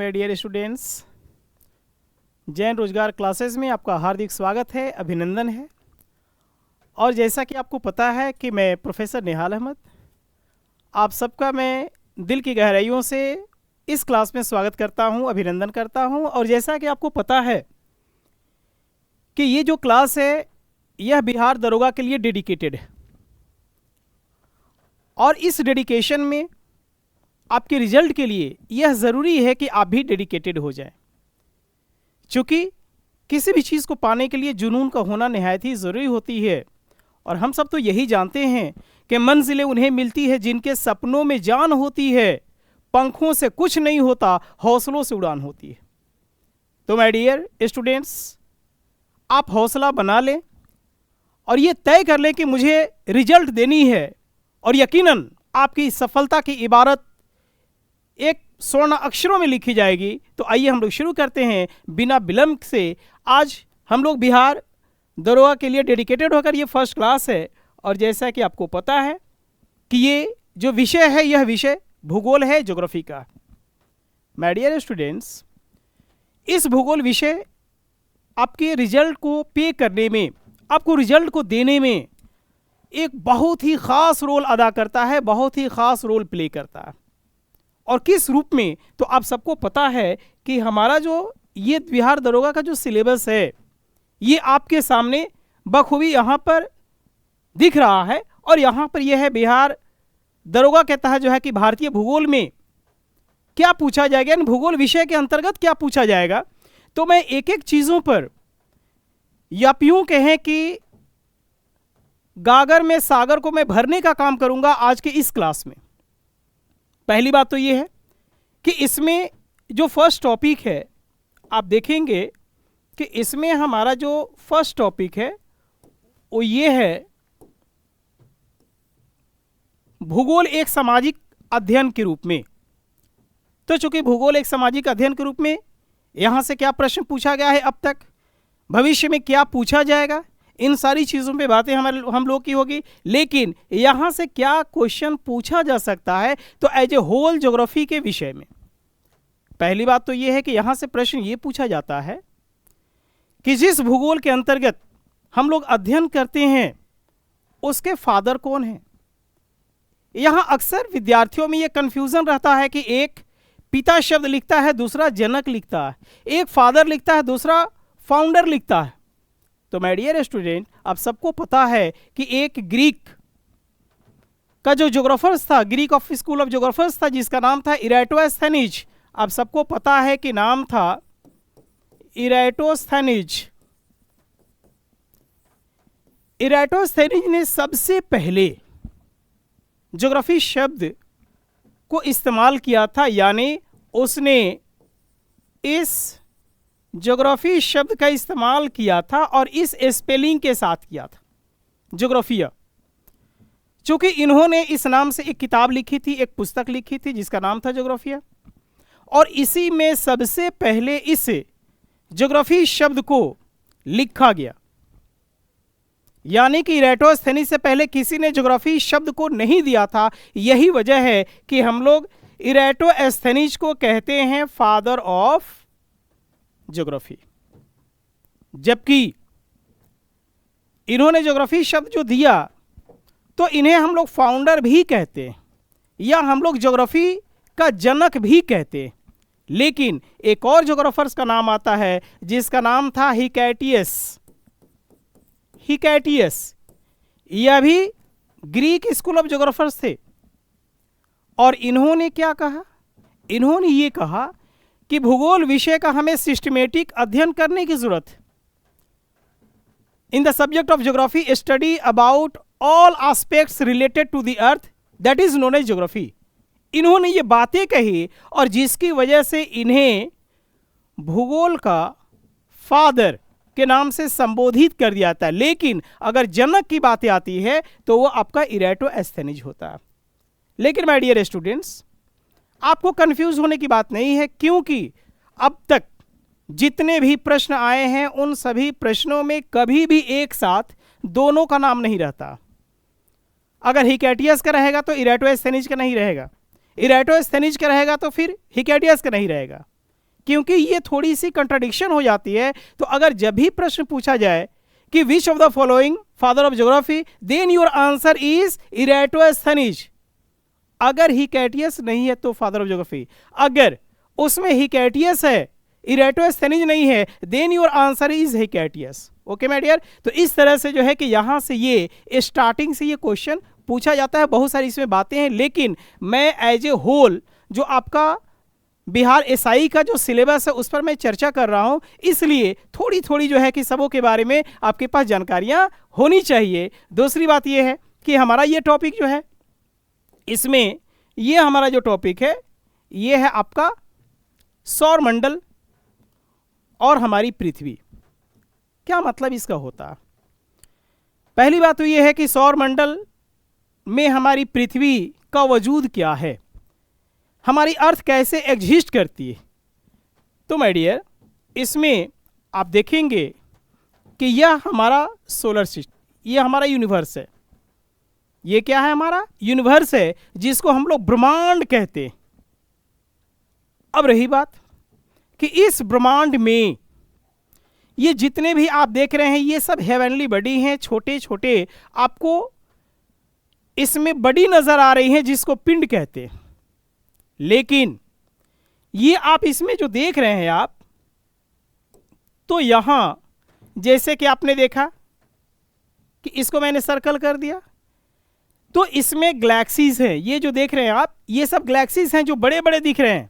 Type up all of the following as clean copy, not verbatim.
My dear students. Jain रोजगार classes में आपका हार्दिक स्वागत है, अभिनंदन है। और जैसा कि आपको पता है कि मैं प्रोफेसर निहाल अहमद आप सबका मैं दिल की गहराइयों से इस क्लास में स्वागत करता हूं, अभिनंदन करता हूं। और जैसा कि आपको पता है कि ये जो क्लास है यह बिहार दरोगा के लिए डेडिकेटेड है, और इस डेडिकेशन में आपके रिजल्ट के लिए यह ज़रूरी है कि आप भी डेडिकेटेड हो जाएं, क्योंकि किसी भी चीज़ को पाने के लिए जुनून का होना निहायत ही ज़रूरी होती है। और हम सब तो यही जानते हैं कि मंजिलें उन्हें मिलती है जिनके सपनों में जान होती है, पंखों से कुछ नहीं होता, हौसलों से उड़ान होती है। तो माय डियर स्टूडेंट्स, आप हौसला बना लें और ये तय कर लें कि मुझे रिजल्ट देनी है, और यकीनन आपकी सफलता की इबारत एक स्वर्ण अक्षरों में लिखी जाएगी। तो आइए हम लोग शुरू करते हैं बिना विलंब से। आज हम लोग बिहार दरोगा के लिए डेडिकेटेड होकर, ये फर्स्ट क्लास है। और जैसा कि आपको पता है कि ये जो विषय है यह विषय भूगोल है, ज्योग्राफी का। माय डियर स्टूडेंट्स, इस भूगोल विषय आपके रिजल्ट को पे करने में, आपको रिजल्ट को देने में एक बहुत ही ख़ास रोल अदा करता है, बहुत ही ख़ास रोल प्ले करता है। और किस रूप में, तो आप सबको पता है कि हमारा जो ये बिहार दरोगा का जो सिलेबस है ये आपके सामने बखूबी यहाँ पर दिख रहा है। और यहाँ पर यह है बिहार दरोगा के तहत जो है कि भारतीय भूगोल में क्या पूछा जाएगा, यानी भूगोल विषय के अंतर्गत क्या पूछा जाएगा। तो मैं एक एक चीज़ों पर, या यूं कहें कि गागर में सागर को मैं भरने का काम करूंगा आज के इस क्लास में। पहली बात तो ये है कि इसमें जो फर्स्ट टॉपिक है, आप देखेंगे कि इसमें हमारा जो फर्स्ट टॉपिक है वो ये है भूगोल एक सामाजिक अध्ययन के रूप में। तो चूंकि भूगोल एक सामाजिक अध्ययन के रूप में, यहां से क्या प्रश्न पूछा गया है अब तक, भविष्य में क्या पूछा जाएगा, इन सारी चीज़ों पे बातें हम लोग की होगी। लेकिन यहाँ से क्या क्वेश्चन पूछा जा सकता है, तो एज ए होल ज्योग्राफी के विषय में पहली बात तो ये है कि यहाँ से प्रश्न ये पूछा जाता है कि जिस भूगोल के अंतर्गत हम लोग अध्ययन करते हैं उसके फादर कौन है। यहाँ अक्सर विद्यार्थियों में ये कन्फ्यूज़न रहता है कि एक पिता शब्द लिखता है, दूसरा जनक लिखता है, एक फादर लिखता है, दूसरा फाउंडर लिखता है। तो माय डियर स्टूडेंट, आप सबको पता है कि एक ग्रीक का जो ज्योग्राफर्स था, ग्रीक ऑफ स्कूल ऑफ ज्योग्राफर्स था, जिसका नाम था इराटोस्थेनीज। आप सबको पता है कि नाम था इराटोस्थेनीज। इराटोस्थेनीज ने सबसे पहले ज्योग्राफी शब्द को इस्तेमाल किया था, यानी उसने इस ज्योग्राफी शब्द का इस्तेमाल किया था और इस स्पेलिंग के साथ किया था, ज्योग्राफिया। चूंकि इन्होंने इस नाम से एक किताब लिखी थी, एक पुस्तक लिखी थी जिसका नाम था ज्योग्राफिया, और इसी में सबसे पहले इस ज्योग्राफी शब्द को लिखा गया। यानी कि इराटोस्थेनीज से पहले किसी ने ज्योग्राफी शब्द को नहीं दिया था। यही वजह है कि हम लोग इराटोस्थेनीज को कहते हैं फादर ऑफ ज्योग्राफी, जबकि इन्होंने ज्योग्राफी शब्द जो दिया तो इन्हें हम लोग फाउंडर भी कहते हैं, या हम लोग ज्योग्राफी का जनक भी कहते हैं। लेकिन एक और ज्योग्राफर्स का नाम आता है जिसका नाम था हिकैटियस। हिकैटियस यह भी ग्रीक स्कूल ऑफ ज्योग्राफर्स थे, और इन्होंने क्या कहा, इन्होंने ये कहा कि भूगोल विषय का हमें सिस्टमेटिक अध्ययन करने की जरूरत है। In the subject of geography study about all aspects related to the earth, that is known as geography. इन्होंने ये बातें कही, और जिसकी वजह से इन्हें भूगोल का फादर के नाम से संबोधित कर दिया जाता है। लेकिन अगर जनक की बातें आती है तो वो आपका इराटोस्थेनीज होता है। लेकिन माय डियर स्टूडेंट्स, आपको कंफ्यूज होने की बात नहीं है, क्योंकि अब तक जितने भी प्रश्न आए हैं उन सभी प्रश्नों में कभी भी एक साथ दोनों का नाम नहीं रहता। अगर हिकैटियस का रहेगा तो इराटोस्थेनीज का नहीं रहेगा, इराटोस्थेनीज का रहेगा तो फिर हिकैटियस का नहीं रहेगा। क्योंकि ये थोड़ी सी कंट्राडिक्शन हो जाती है। तो अगर जब भी प्रश्न पूछा जाए कि which of the following father of geography, then your answer is Eratosthenes. अगर हिकैटियस नहीं है तो फादर ऑफ ज्योग्राफी, अगर उसमें हिकैटियस है, इरेटोस्थनीज नहीं है, then your answer is Hecataeus. Okay my dear, तो इस तरह से जो है कि यहां से ये स्टार्टिंग से ये क्वेश्चन पूछा जाता है। बहुत सारी इसमें बातें हैं, लेकिन मैं एज ए होल जो आपका बिहार एसआई का जो सिलेबस है उस पर मैं चर्चा कर रहा हूं, इसलिए थोड़ी थोड़ी जो है कि सबों के बारे में आपके पास जानकारियां होनी चाहिए। दूसरी बात यह है कि हमारा ये टॉपिक जो है, इसमें ये हमारा जो टॉपिक है ये है आपका सौर मंडल और हमारी पृथ्वी। क्या मतलब इसका होता? पहली बात तो ये है कि सौर मंडल में हमारी पृथ्वी का वजूद क्या है, हमारी अर्थ कैसे एग्जिस्ट करती है। तो माय डियर, इसमें आप देखेंगे कि यह हमारा सोलर सिस्टम, यह हमारा यूनिवर्स है। ये क्या है? हमारा यूनिवर्स है, जिसको हम लोग ब्रह्मांड कहते हैं। अब रही बात कि इस ब्रह्मांड में ये जितने भी आप देख रहे हैं ये सब हेवनली बॉडी हैं, छोटे छोटे आपको इसमें बड़ी नजर आ रही हैं जिसको पिंड कहते हैं। लेकिन ये आप इसमें जो देख रहे हैं आप, तो यहां जैसे कि आपने देखा कि इसको मैंने सर्कल कर दिया, तो इसमें गैलेक्सीज हैं। ये जो देख रहे हैं आप, ये सब गैलेक्सीज हैं जो बड़े बड़े दिख रहे हैं।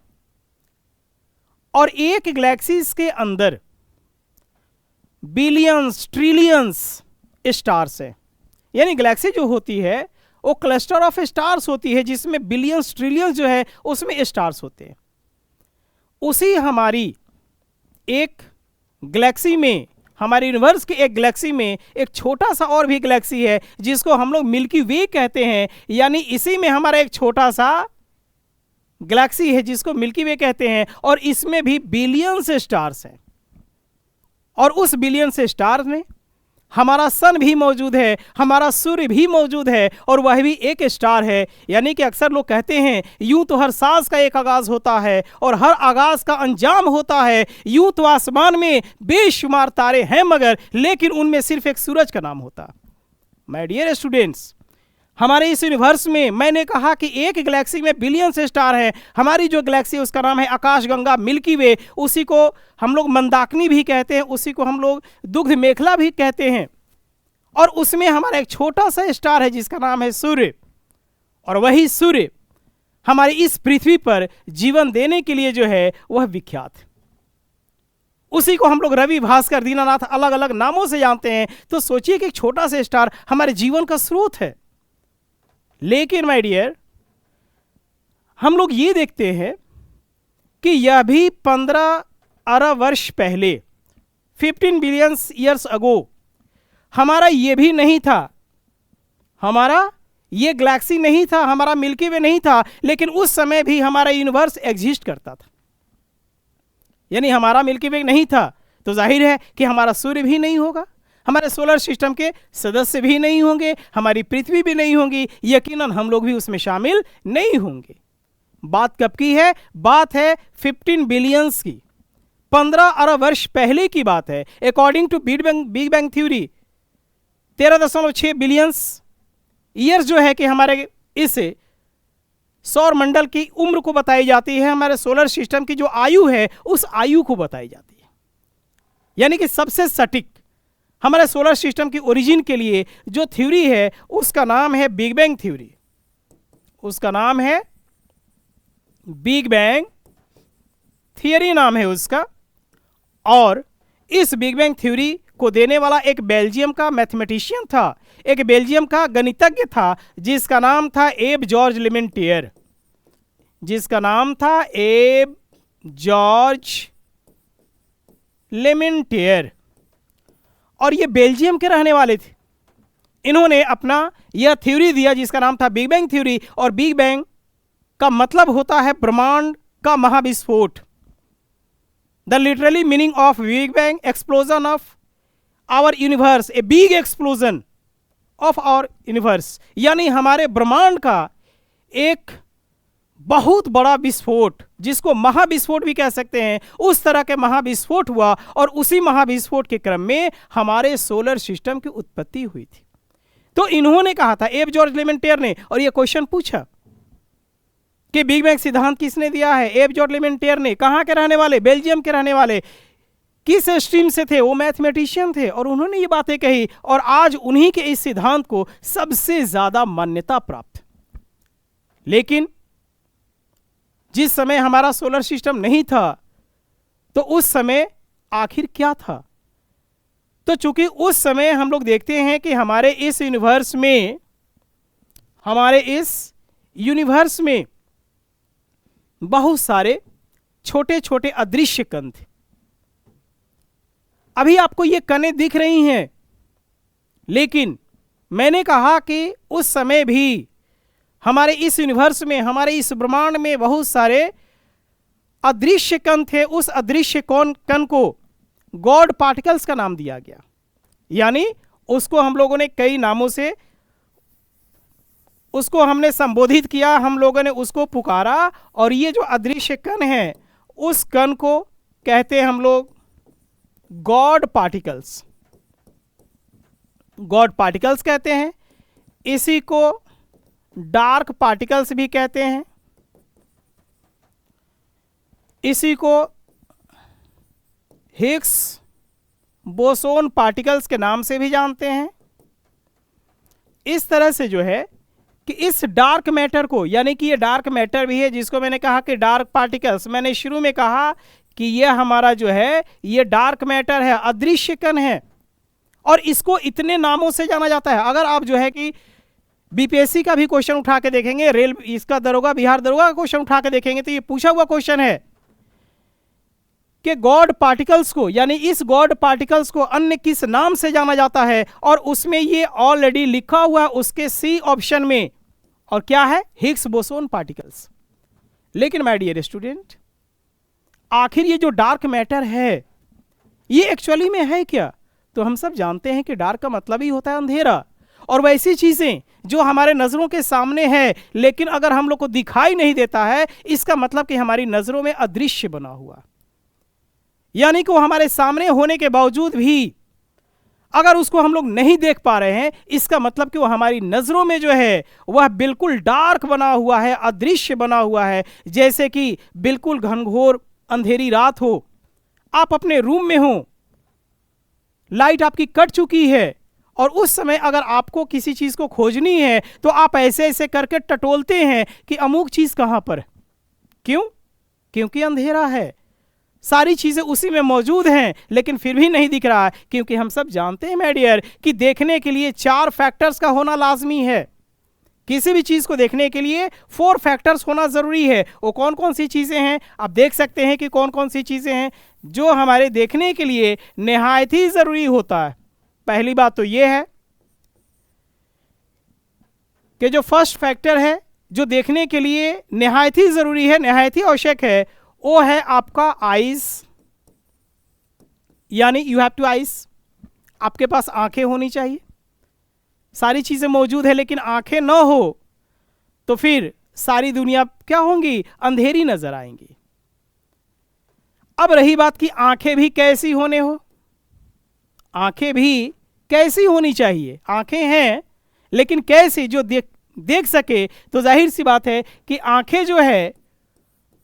और एक गैलेक्सीज के अंदर बिलियंस ट्रिलियंस स्टार्स हैं। यानी गैलेक्सी जो होती है वो क्लस्टर ऑफ स्टार्स होती है, जिसमें बिलियंस ट्रिलियंस जो है उसमें स्टार्स होते हैं। उसी हमारी एक गैलेक्सी में, हमारे यूनिवर्स के एक गैलेक्सी में एक छोटा सा और भी गैलेक्सी है जिसको हम लोग मिल्की वे कहते हैं। यानी इसी में हमारा एक छोटा सा गैलेक्सी है जिसको मिल्की वे कहते हैं, और इसमें भी बिलियंस स्टार्स हैं। और उस बिलियंस स्टार में हमारा सन भी मौजूद है, हमारा सूर्य भी मौजूद है, और वह भी एक स्टार है। यानी कि अक्सर लोग कहते हैं यूं तो हर सांस का एक आगाज होता है और हर आगाज का अंजाम होता है। यूं तो आसमान में बेशुमार तारे हैं, मगर लेकिन उनमें सिर्फ एक सूरज का नाम होता। माय डियर स्टूडेंट्स, हमारे इस यूनिवर्स में मैंने कहा कि एक गैलेक्सी में बिलियंस स्टार है। हमारी जो गैलेक्सी है उसका नाम है आकाशगंगा, मिल्की वे। उसी को हम लोग मंदाकिनी भी कहते हैं, उसी को हम लोग दुग्ध मेखला भी कहते हैं। और उसमें हमारा एक छोटा सा स्टार है जिसका नाम है सूर्य। और वही सूर्य हमारी इस पृथ्वी पर जीवन देने के लिए जो है वह विख्यात है। उसी को हम लोग रवि, भास्कर, दीनानाथ अलग अलग नामों से जानते हैं। तो सोचिए कि एक छोटा सा स्टार हमारे जीवन का स्रोत है। लेकिन माय डियर, हम लोग ये देखते हैं कि यह भी 15 अरब वर्ष पहले, 15 बिलियन ईयर्स अगो, हमारा ये भी नहीं था, हमारा ये गैलेक्सी नहीं था, हमारा मिल्की वे नहीं था। लेकिन उस समय भी हमारा यूनिवर्स एग्जिस्ट करता था। यानी हमारा मिल्की वे नहीं था तो जाहिर है कि हमारा सूर्य भी नहीं होगा, हमारे सोलर सिस्टम के सदस्य भी नहीं होंगे, हमारी पृथ्वी भी नहीं होंगी, यकीनन हम लोग भी उसमें शामिल नहीं होंगे। बात कब की है? बात है 15 बिलियंस की, 15 अरब वर्ष पहले की बात है। According to big bang theory 13.6 billions years जो है कि हमारे इस सौर मंडल की उम्र को बताई जाती है, हमारे सोलर सिस्टम की जो आयु है उस आयु को बताई जाती है। यानी कि सबसे सटीक हमारे सोलर सिस्टम की ओरिजिन के लिए जो थ्योरी है उसका नाम है बिग बैंग थ्योरी। उसका नाम है बिग बैंग थियरी नाम है उसका। और इस बिग बैंग थ्योरी को देने वाला एक बेल्जियम का मैथमेटिशियन था, एक बेल्जियम का गणितज्ञ था जिसका नाम था एब जॉर्ज लेमेंटियर, जिसका नाम था एब जॉर्ज लेमेंटियर। और ये बेल्जियम के रहने वाले थे। इन्होंने अपना यह थ्योरी दिया जिसका नाम था बिग बैंग थ्योरी। और बिग बैंग का मतलब होता है ब्रह्मांड का महाविस्फोट। The literally meaning of big bang, explosion of our universe, a big explosion of our universe. यानी हमारे ब्रह्मांड का एक बहुत बड़ा विस्फोट, जिसको महाविस्फोट भी कह सकते हैं, उस तरह के महाविस्फोट हुआ और उसी महाविस्फोट के क्रम में हमारे सोलर सिस्टम की उत्पत्ति हुई थी। तो इन्होंने कहा था, एफ जॉर्ज लेमेंटियर ने, और यह क्वेश्चन पूछा कि बिग बैंग सिद्धांत किसने दिया है? एफ जॉर्ज लेमेंटियर ने। कहां के रहने वाले? बेल्जियम के रहने वाले। किस स्ट्रीम से थे? वो मैथमेटिशियन थे, और उन्होंने ये बातें कही, और आज उन्हीं के इस सिद्धांत को सबसे ज्यादा मान्यता प्राप्त। लेकिन जिस समय हमारा सोलर सिस्टम नहीं था, तो उस समय आखिर क्या था? तो चूंकि उस समय हम लोग देखते हैं कि हमारे इस यूनिवर्स में बहुत सारे छोटे छोटे अदृश्य कण थे। अभी आपको ये कणें दिख रही हैं, लेकिन मैंने कहा कि उस समय भी हमारे इस यूनिवर्स में, हमारे इस ब्रह्मांड में बहुत सारे अदृश्य कण थे। उस अदृश्य कण को गॉड पार्टिकल्स का नाम दिया गया, यानी उसको हम लोगों ने कई नामों से उसको हमने संबोधित किया, हम लोगों ने उसको पुकारा, और ये जो अदृश्य कण है उस कण को कहते हैं हम लोग गॉड पार्टिकल्स। गॉड पार्टिकल्स कहते हैं। इसी को डार्क पार्टिकल्स भी कहते हैं, इसी को हिग्स बोसोन पार्टिकल्स के नाम से भी जानते हैं। इस तरह से जो है कि इस डार्क मैटर को, यानी कि ये डार्क मैटर भी है, जिसको मैंने कहा कि डार्क पार्टिकल्स, मैंने शुरू में कहा कि यह हमारा जो है ये डार्क मैटर है, अदृश्य कण है, और इसको इतने नामों से जाना जाता है। अगर आप जो है कि बीपीएससी का भी क्वेश्चन उठा के देखेंगे, रेल इसका दरोगा, बिहार दरोगा का क्वेश्चन उठा के देखेंगे, तो ये पूछा हुआ क्वेश्चन है कि गॉड पार्टिकल्स को, यानी इस गॉड पार्टिकल्स को अन्य किस नाम से जाना जाता है, और उसमें ये ऑलरेडी लिखा हुआ है उसके सी ऑप्शन में, और क्या है? Higgs boson particles. लेकिन माय डियर स्टूडेंट, आखिर ये जो डार्क मैटर है ये एक्चुअली में है क्या? तो हम सब जानते हैं कि डार्क का मतलब ही होता है अंधेरा, और वैसी चीजें जो हमारे नजरों के सामने है लेकिन अगर हम लोग को दिखाई नहीं देता है, इसका मतलब कि हमारी नजरों में अदृश्य बना हुआ, यानी कि वो हमारे सामने होने के बावजूद भी अगर उसको हम लोग नहीं देख पा रहे हैं, इसका मतलब कि वो हमारी नजरों में जो है वह बिल्कुल डार्क बना हुआ है, अदृश्य बना हुआ है। जैसे कि बिल्कुल घनघोर अंधेरी रात हो, आप अपने रूम में हो, लाइट आपकी कट चुकी है, और उस समय अगर आपको किसी चीज को खोजनी है तो आप ऐसे ऐसे करके टटोलते हैं कि अमुक चीज कहां पर है। क्यों? क्योंकि अंधेरा है, सारी चीजें उसी में मौजूद हैं, लेकिन फिर भी नहीं दिख रहा है। क्योंकि हम सब जानते हैं माय डियर कि देखने के लिए 4 फैक्टर्स का होना लाजमी है। किसी भी चीज को देखने के लिए 4 फैक्टर्स होना जरूरी है। वो कौन कौन सी चीजें हैं आप देख सकते हैं कि कौन कौन सी चीजें हैं जो हमारे देखने के लिए निहायत ही जरूरी होता है। पहली बात तो यह है कि जो फर्स्ट फैक्टर है जो देखने के लिए निहायत ही जरूरी है, निहायत ही आवश्यक है, वो है आपका आईज, यानी यू हैव टू आईज। आपके पास आंखें होनी चाहिए। सारी चीजें मौजूद है लेकिन आंखें ना हो तो फिर सारी दुनिया क्या होंगी? अंधेरी नजर आएंगी। अब रही बात कि आंखें भी कैसी होने हो, आंखें भी कैसी होनी चाहिए? आंखें हैं लेकिन कैसी, जो देख सके। तो जाहिर सी बात है कि आंखें जो है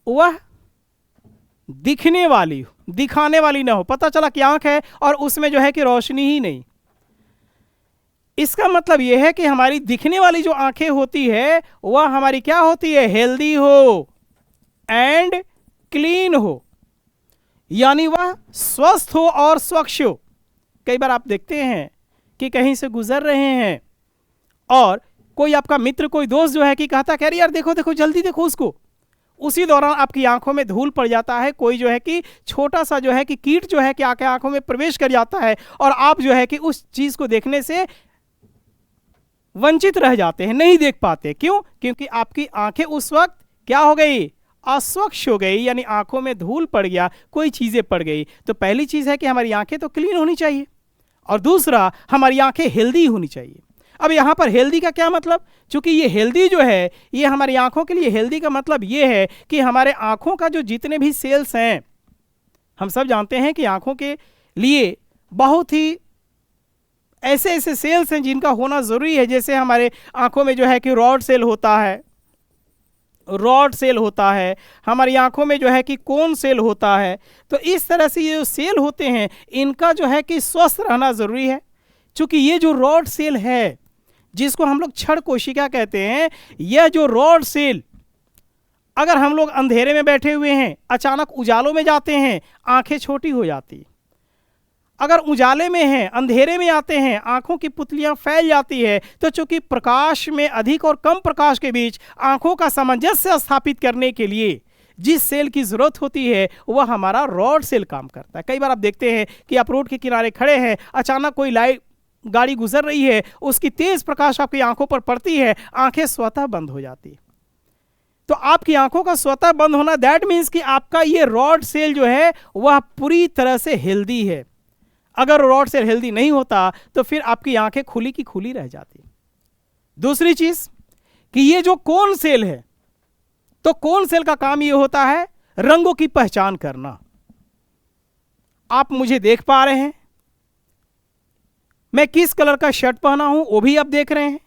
वह दिखने वाली हो, दिखाने वाली ना हो। पता चला कि आंख है और उसमें जो है कि रोशनी ही नहीं। इसका मतलब यह है कि हमारी दिखने वाली जो आंखें होती है वह हमारी क्या होती है? हेल्दी हो एंड क्लीन हो, यानी वह स्वस्थ हो और स्वच्छ हो। कई बार आप देखते हैं कि कहीं से गुजर रहे हैं और कोई आपका मित्र, कोई दोस्त जो है कि कहता है अरे यार देखो देखो जल्दी देखो उसको, उसी दौरान आपकी आंखों में धूल पड़ जाता है। कोई जो है कि छोटा सा जो है कि कीट जो है कि आके आंखों में प्रवेश कर जाता है और आप जो है कि उस चीज को देखने से वंचित रह जाते हैं, नहीं देख पाते। क्यों? क्योंकि आपकी आंखें उस वक्त क्या हो गई? अस्वच्छ हो गई, यानी आंखों में धूल पड़ गया, कोई चीजें पड़ गई। तो पहली चीज है कि हमारी आंखें तो क्लीन होनी चाहिए और दूसरा हमारी आंखें हेल्दी होनी चाहिए। अब यहाँ पर हेल्दी का क्या मतलब, चूंकि ये हेल्दी जो है ये हमारी आंखों के लिए हेल्दी का मतलब ये है कि हमारे आंखों का जो जितने भी सेल्स हैं, हम सब जानते हैं कि आंखों के लिए बहुत ही ऐसे ऐसे सेल्स हैं जिनका होना जरूरी है। जैसे हमारे आंखों में जो है कि रॉड सेल होता है, रॉड सेल होता है, हमारी आंखों में जो है कि कोन सेल होता है। तो इस तरह से ये जो सेल होते हैं इनका जो है कि स्वस्थ रहना जरूरी है। चूंकि ये जो रॉड सेल है जिसको हम लोग क्षण कोशिका कहते हैं, यह जो रॉड सेल अगर हम लोग अंधेरे में बैठे हुए हैं, अचानक उजालों में जाते हैं, आंखें छोटी हो जाती। अगर उजाले में हैं, अंधेरे में आते हैं, आंखों की पुतलियां फैल जाती है। तो चूंकि प्रकाश में अधिक और कम प्रकाश के बीच आंखों का सामंजस्य स्थापित करने के लिए जिस सेल की जरूरत होती है वह हमारा रॉड सेल काम करता है। कई बार आप देखते हैं कि आप रोड के किनारे खड़े हैं, अचानक कोई लाइट गाड़ी गुजर रही है, उसकी तेज प्रकाश आपकी आंखों पर पड़ती है, आंखें स्वतः बंद हो जाती। तो आपकी आंखों का स्वतः बंद होना दैट मीन्स कि आपका ये रॉड सेल जो है वह पूरी तरह से हेल्दी है। अगर रॉड सेल हेल्दी नहीं होता तो फिर आपकी आंखें खुली की खुली रह जाती। दूसरी चीज कि ये जो कोन सेल है, तो कोन सेल का काम ये होता है रंगों की पहचान करना। आप मुझे देख पा रहे हैं, मैं किस कलर का शर्ट पहना हूं वो भी आप देख रहे हैं,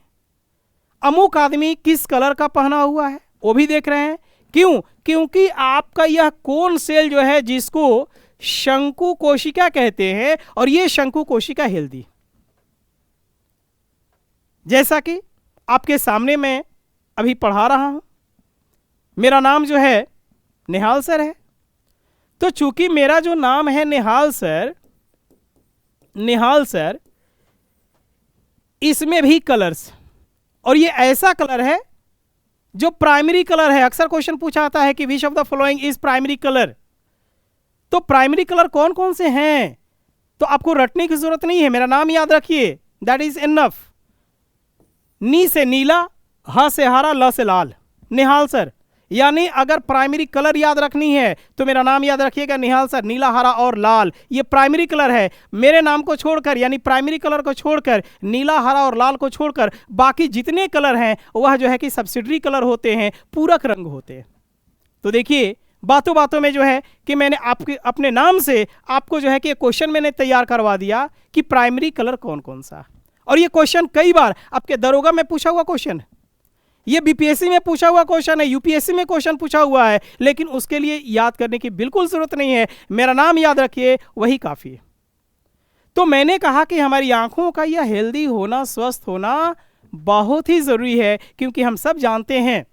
अमुक आदमी किस कलर का पहना हुआ है वो भी देख रहे हैं। क्यों? क्योंकि आपका यह कोन सेल जो है जिसको शंकु कोशिका कहते हैं, और यह शंकु कोशिका हेल्दी, जैसा कि आपके सामने मैं अभी पढ़ा रहा हूं, मेरा नाम जो है निहाल सर है। तो चूंकि मेरा जो नाम है निहाल सर, इसमें भी कलर्स, और ये ऐसा कलर है जो प्राइमरी कलर है। अक्सर क्वेश्चन पूछा जाता है कि which of the following is primary colour. तो प्राइमरी कलर कौन कौन से हैं तो आपको रटने की जरूरत नहीं है, मेरा नाम याद रखिए, दैट इज इनफ। नी से नीला, ह से हरा, ल से लाल, निहाल सर। यानी अगर प्राइमरी कलर याद रखनी है तो मेरा नाम याद रखिएगा निहाल सर। नीला, हरा और लाल ये प्राइमरी कलर है। मेरे नाम को छोड़कर यानी प्राइमरी कलर को छोड़कर, नीला, हरा और लाल को छोड़कर बाकी जितने कलर हैं वह जो है कि सब्सिडरी कलर होते हैं, पूरक रंग होते हैं। तो देखिए बातों बातों में जो है कि मैंने आपके अपने नाम से आपको जो है कि क्वेश्चन मैंने तैयार करवा दिया कि प्राइमरी कलर कौन कौन सा। और ये क्वेश्चन कई बार आपके दरोगा में पूछा हुआ क्वेश्चन है, ये बीपीएससी में पूछा हुआ क्वेश्चन है, यूपीएससी में क्वेश्चन पूछा हुआ है, लेकिन उसके लिए याद करने की बिल्कुल जरूरत नहीं है, मेरा नाम याद रखिए वही काफी है। तो मैंने कहा कि हमारी आंखों का यह हेल्दी होना, स्वस्थ होना बहुत ही जरूरी है, क्योंकि हम सब जानते हैं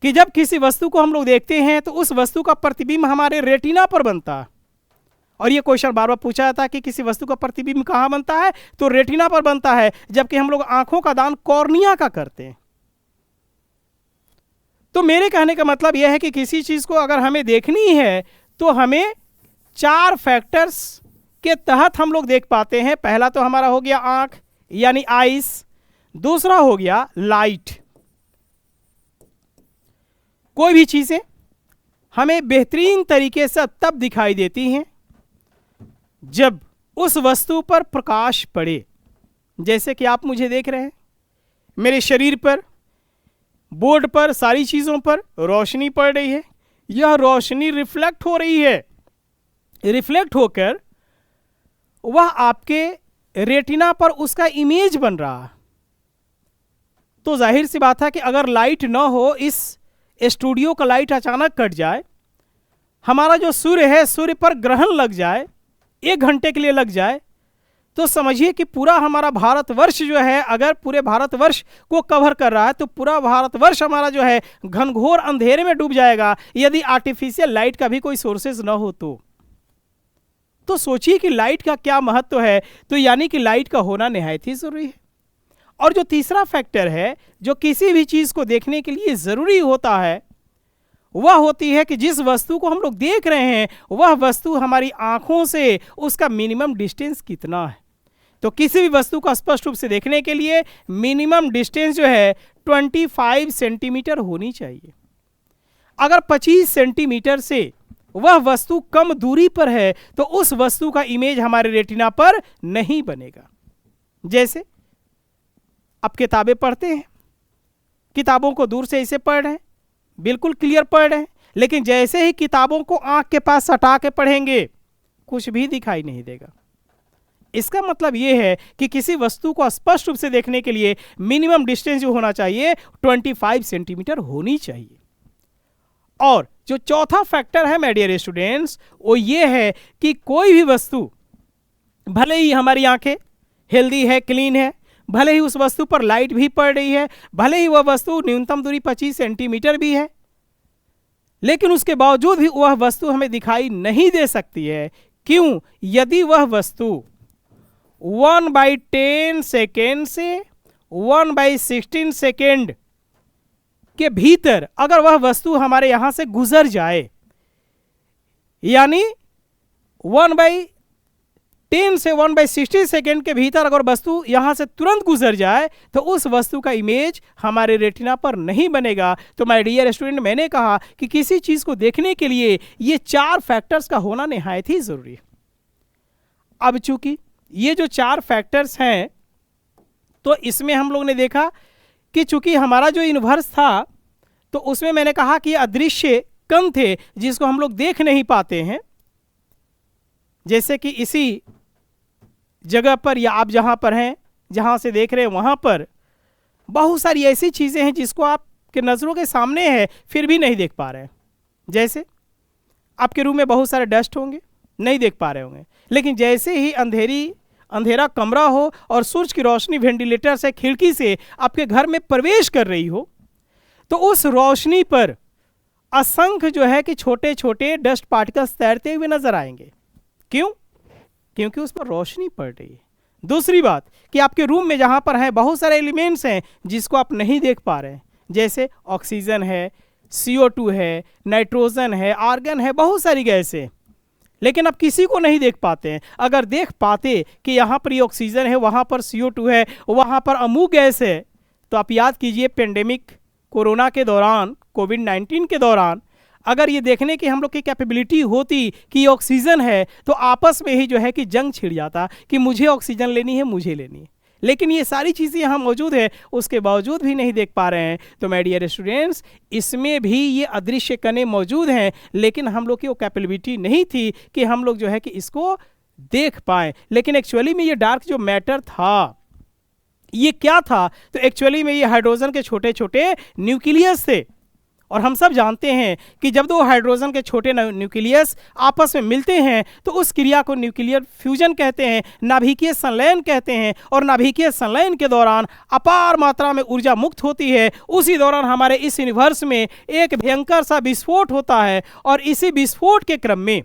कि जब किसी वस्तु को हम लोग देखते हैं तो उस वस्तु का प्रतिबिंब हमारे रेटिना पर बनता है। और ये क्वेश्चन बार बार पूछा जाता है कि किसी वस्तु का प्रतिबिंब कहां बनता है, तो रेटिना पर बनता है, जबकि हम लोग आंखों का दान कॉर्निया का करते हैं। तो मेरे कहने का मतलब यह है कि किसी चीज को अगर हमें देखनी है तो हमें 4 फैक्टर्स के तहत हम लोग देख पाते हैं। पहला तो हमारा हो गया आंख यानी आइस, दूसरा हो गया लाइट। कोई भी चीजें हमें बेहतरीन तरीके से तब दिखाई देती हैं जब उस वस्तु पर प्रकाश पड़े। जैसे कि आप मुझे देख रहे हैं, मेरे शरीर पर, बोर्ड पर, सारी चीजों पर रोशनी पड़ रही है, यह रोशनी रिफ्लेक्ट हो रही है, रिफ्लेक्ट होकर वह आपके रेटिना पर उसका इमेज बन रहा है। तो जाहिर सी बात है कि अगर लाइट ना हो, इस स्टूडियो का लाइट अचानक कट जाए, हमारा जो सूर्य है सूर्य पर ग्रहण लग जाए, 1 घंटे के लिए लग जाए, तो समझिए कि पूरा हमारा भारतवर्ष जो है, अगर पूरे भारतवर्ष को कवर कर रहा है तो पूरा भारतवर्ष हमारा जो है घनघोर अंधेरे में डूब जाएगा, यदि आर्टिफिशियल लाइट का भी कोई सोर्सेज न हो तो सोचिए कि लाइट का क्या महत्व है। तो यानी कि लाइट का होना निहायत ही जरूरी है। और जो तीसरा फैक्टर है जो किसी भी चीज को देखने के लिए जरूरी होता है, वह होती है कि जिस वस्तु को हम लोग देख रहे हैं वह वस्तु हमारी आंखों से उसका मिनिमम डिस्टेंस कितना है। तो किसी भी वस्तु को स्पष्ट रूप से देखने के लिए मिनिमम डिस्टेंस जो है 25 सेंटीमीटर होनी चाहिए। अगर 25 सेंटीमीटर से वह वस्तु कम दूरी पर है तो उस वस्तु का इमेज हमारे रेटिना पर नहीं बनेगा। जैसे आप किताबें पढ़ते हैं, किताबों को दूर से ऐसे पढ़ रहे हैं, बिल्कुल क्लियर पढ़ रहे हैं, लेकिन जैसे ही किताबों को आंख के पास सटा के पढ़ेंगे कुछ भी दिखाई नहीं देगा। इसका मतलब यह है कि किसी वस्तु को स्पष्ट रूप से देखने के लिए मिनिमम डिस्टेंस जो होना चाहिए 25 सेंटीमीटर होनी चाहिए। और जो चौथा फैक्टर है माय डियर स्टूडेंट्स, वो ये है कि कोई भी वस्तु, भले ही हमारी आंखें हेल्दी है, क्लीन है, भले ही उस वस्तु पर लाइट भी पड़ रही है, भले ही वह वस्तु न्यूनतम दूरी 25 सेंटीमीटर भी है, लेकिन उसके बावजूद भी वह वस्तु हमें दिखाई नहीं दे सकती है। क्यों? यदि वह वस्तु 1/10 सेकेंड से 1/16 सेकेंड के भीतर अगर वह वस्तु हमारे यहां से गुजर जाए, यानी 1/10 से 1/60 सेकेंड के भीतर अगर वस्तु यहां से तुरंत गुजर जाए तो उस वस्तु का इमेज हमारे रेटिना पर नहीं बनेगा। तो माय डियर स्टूडेंट, मैंने कहा कि किसी चीज को देखने के लिए ये 4 फैक्टर्स का होना निहायत ही जरूरी है। अब चूंकि ये जो 4 फैक्टर्स हैं, तो इसमें हम लोग ने देखा कि चूंकि हमारा जो यूनिवर्स था तो उसमें मैंने कहा कि अदृश्य कण थे जिसको हम लोग देख नहीं पाते हैं। जैसे कि इसी जगह पर या आप जहां पर हैं, जहां से देख रहे हैं, वहां पर बहुत सारी ऐसी चीजें हैं जिसको आपके नजरों के सामने है फिर भी नहीं देख पा रहे हैं। जैसे आपके रूम में बहुत सारे डस्ट होंगे, नहीं देख पा रहे होंगे, लेकिन जैसे ही अंधेरा कमरा हो और सूरज की रोशनी वेंटिलेटर से, खिड़की से आपके घर में प्रवेश कर रही हो, तो उस रोशनी पर असंख्य जो है कि छोटे छोटे डस्ट पार्टिकल्स तैरते हुए नजर आएंगे। क्यों? क्योंकि उस पर रोशनी पड़ रही है। दूसरी बात कि आपके रूम में जहां पर है बहुत सारे एलिमेंट्स हैं जिसको आप नहीं देख पा रहे हैं, जैसे ऑक्सीजन है, CO2 है, नाइट्रोजन है, आर्गन है, बहुत सारी गैसें, लेकिन आप किसी को नहीं देख पाते हैं। अगर देख पाते कि यहाँ पर ये ऑक्सीजन है, वहाँ पर CO2 है, वहाँ पर अमुक गैस है, तो आप याद कीजिए पेंडेमिक कोरोना के दौरान, कोविड-19 के दौरान अगर ये देखने की हम लोग की कैपेबिलिटी होती कि ये ऑक्सीजन है, तो आपस में ही जो है कि जंग छिड़ जाता कि मुझे ऑक्सीजन लेनी है, मुझे लेनी है। लेकिन ये सारी चीज़ें यहाँ मौजूद है, उसके बावजूद भी नहीं देख पा रहे हैं। तो माय डियर स्टूडेंट्स, इसमें भी ये अदृश्य कणें मौजूद हैं, लेकिन हम लोग की वो कैपेबिलिटी नहीं थी कि हम लोग जो है कि इसको देख पाएँ। लेकिन एक्चुअली में ये डार्क जो मैटर था, ये क्या था? तो एक्चुअली में ये हाइड्रोजन के छोटे छोटे न्यूक्लियस थे। और हम सब जानते हैं कि जब दो हाइड्रोजन के छोटे न्यूक्लियस आपस में मिलते हैं तो उस क्रिया को न्यूक्लियर फ्यूजन कहते हैं, नाभिकीय संलयन कहते हैं। और नाभिकीय संलयन के दौरान अपार मात्रा में ऊर्जा मुक्त होती है। उसी दौरान हमारे इस यूनिवर्स में एक भयंकर सा विस्फोट होता है, और इसी विस्फोट के क्रम में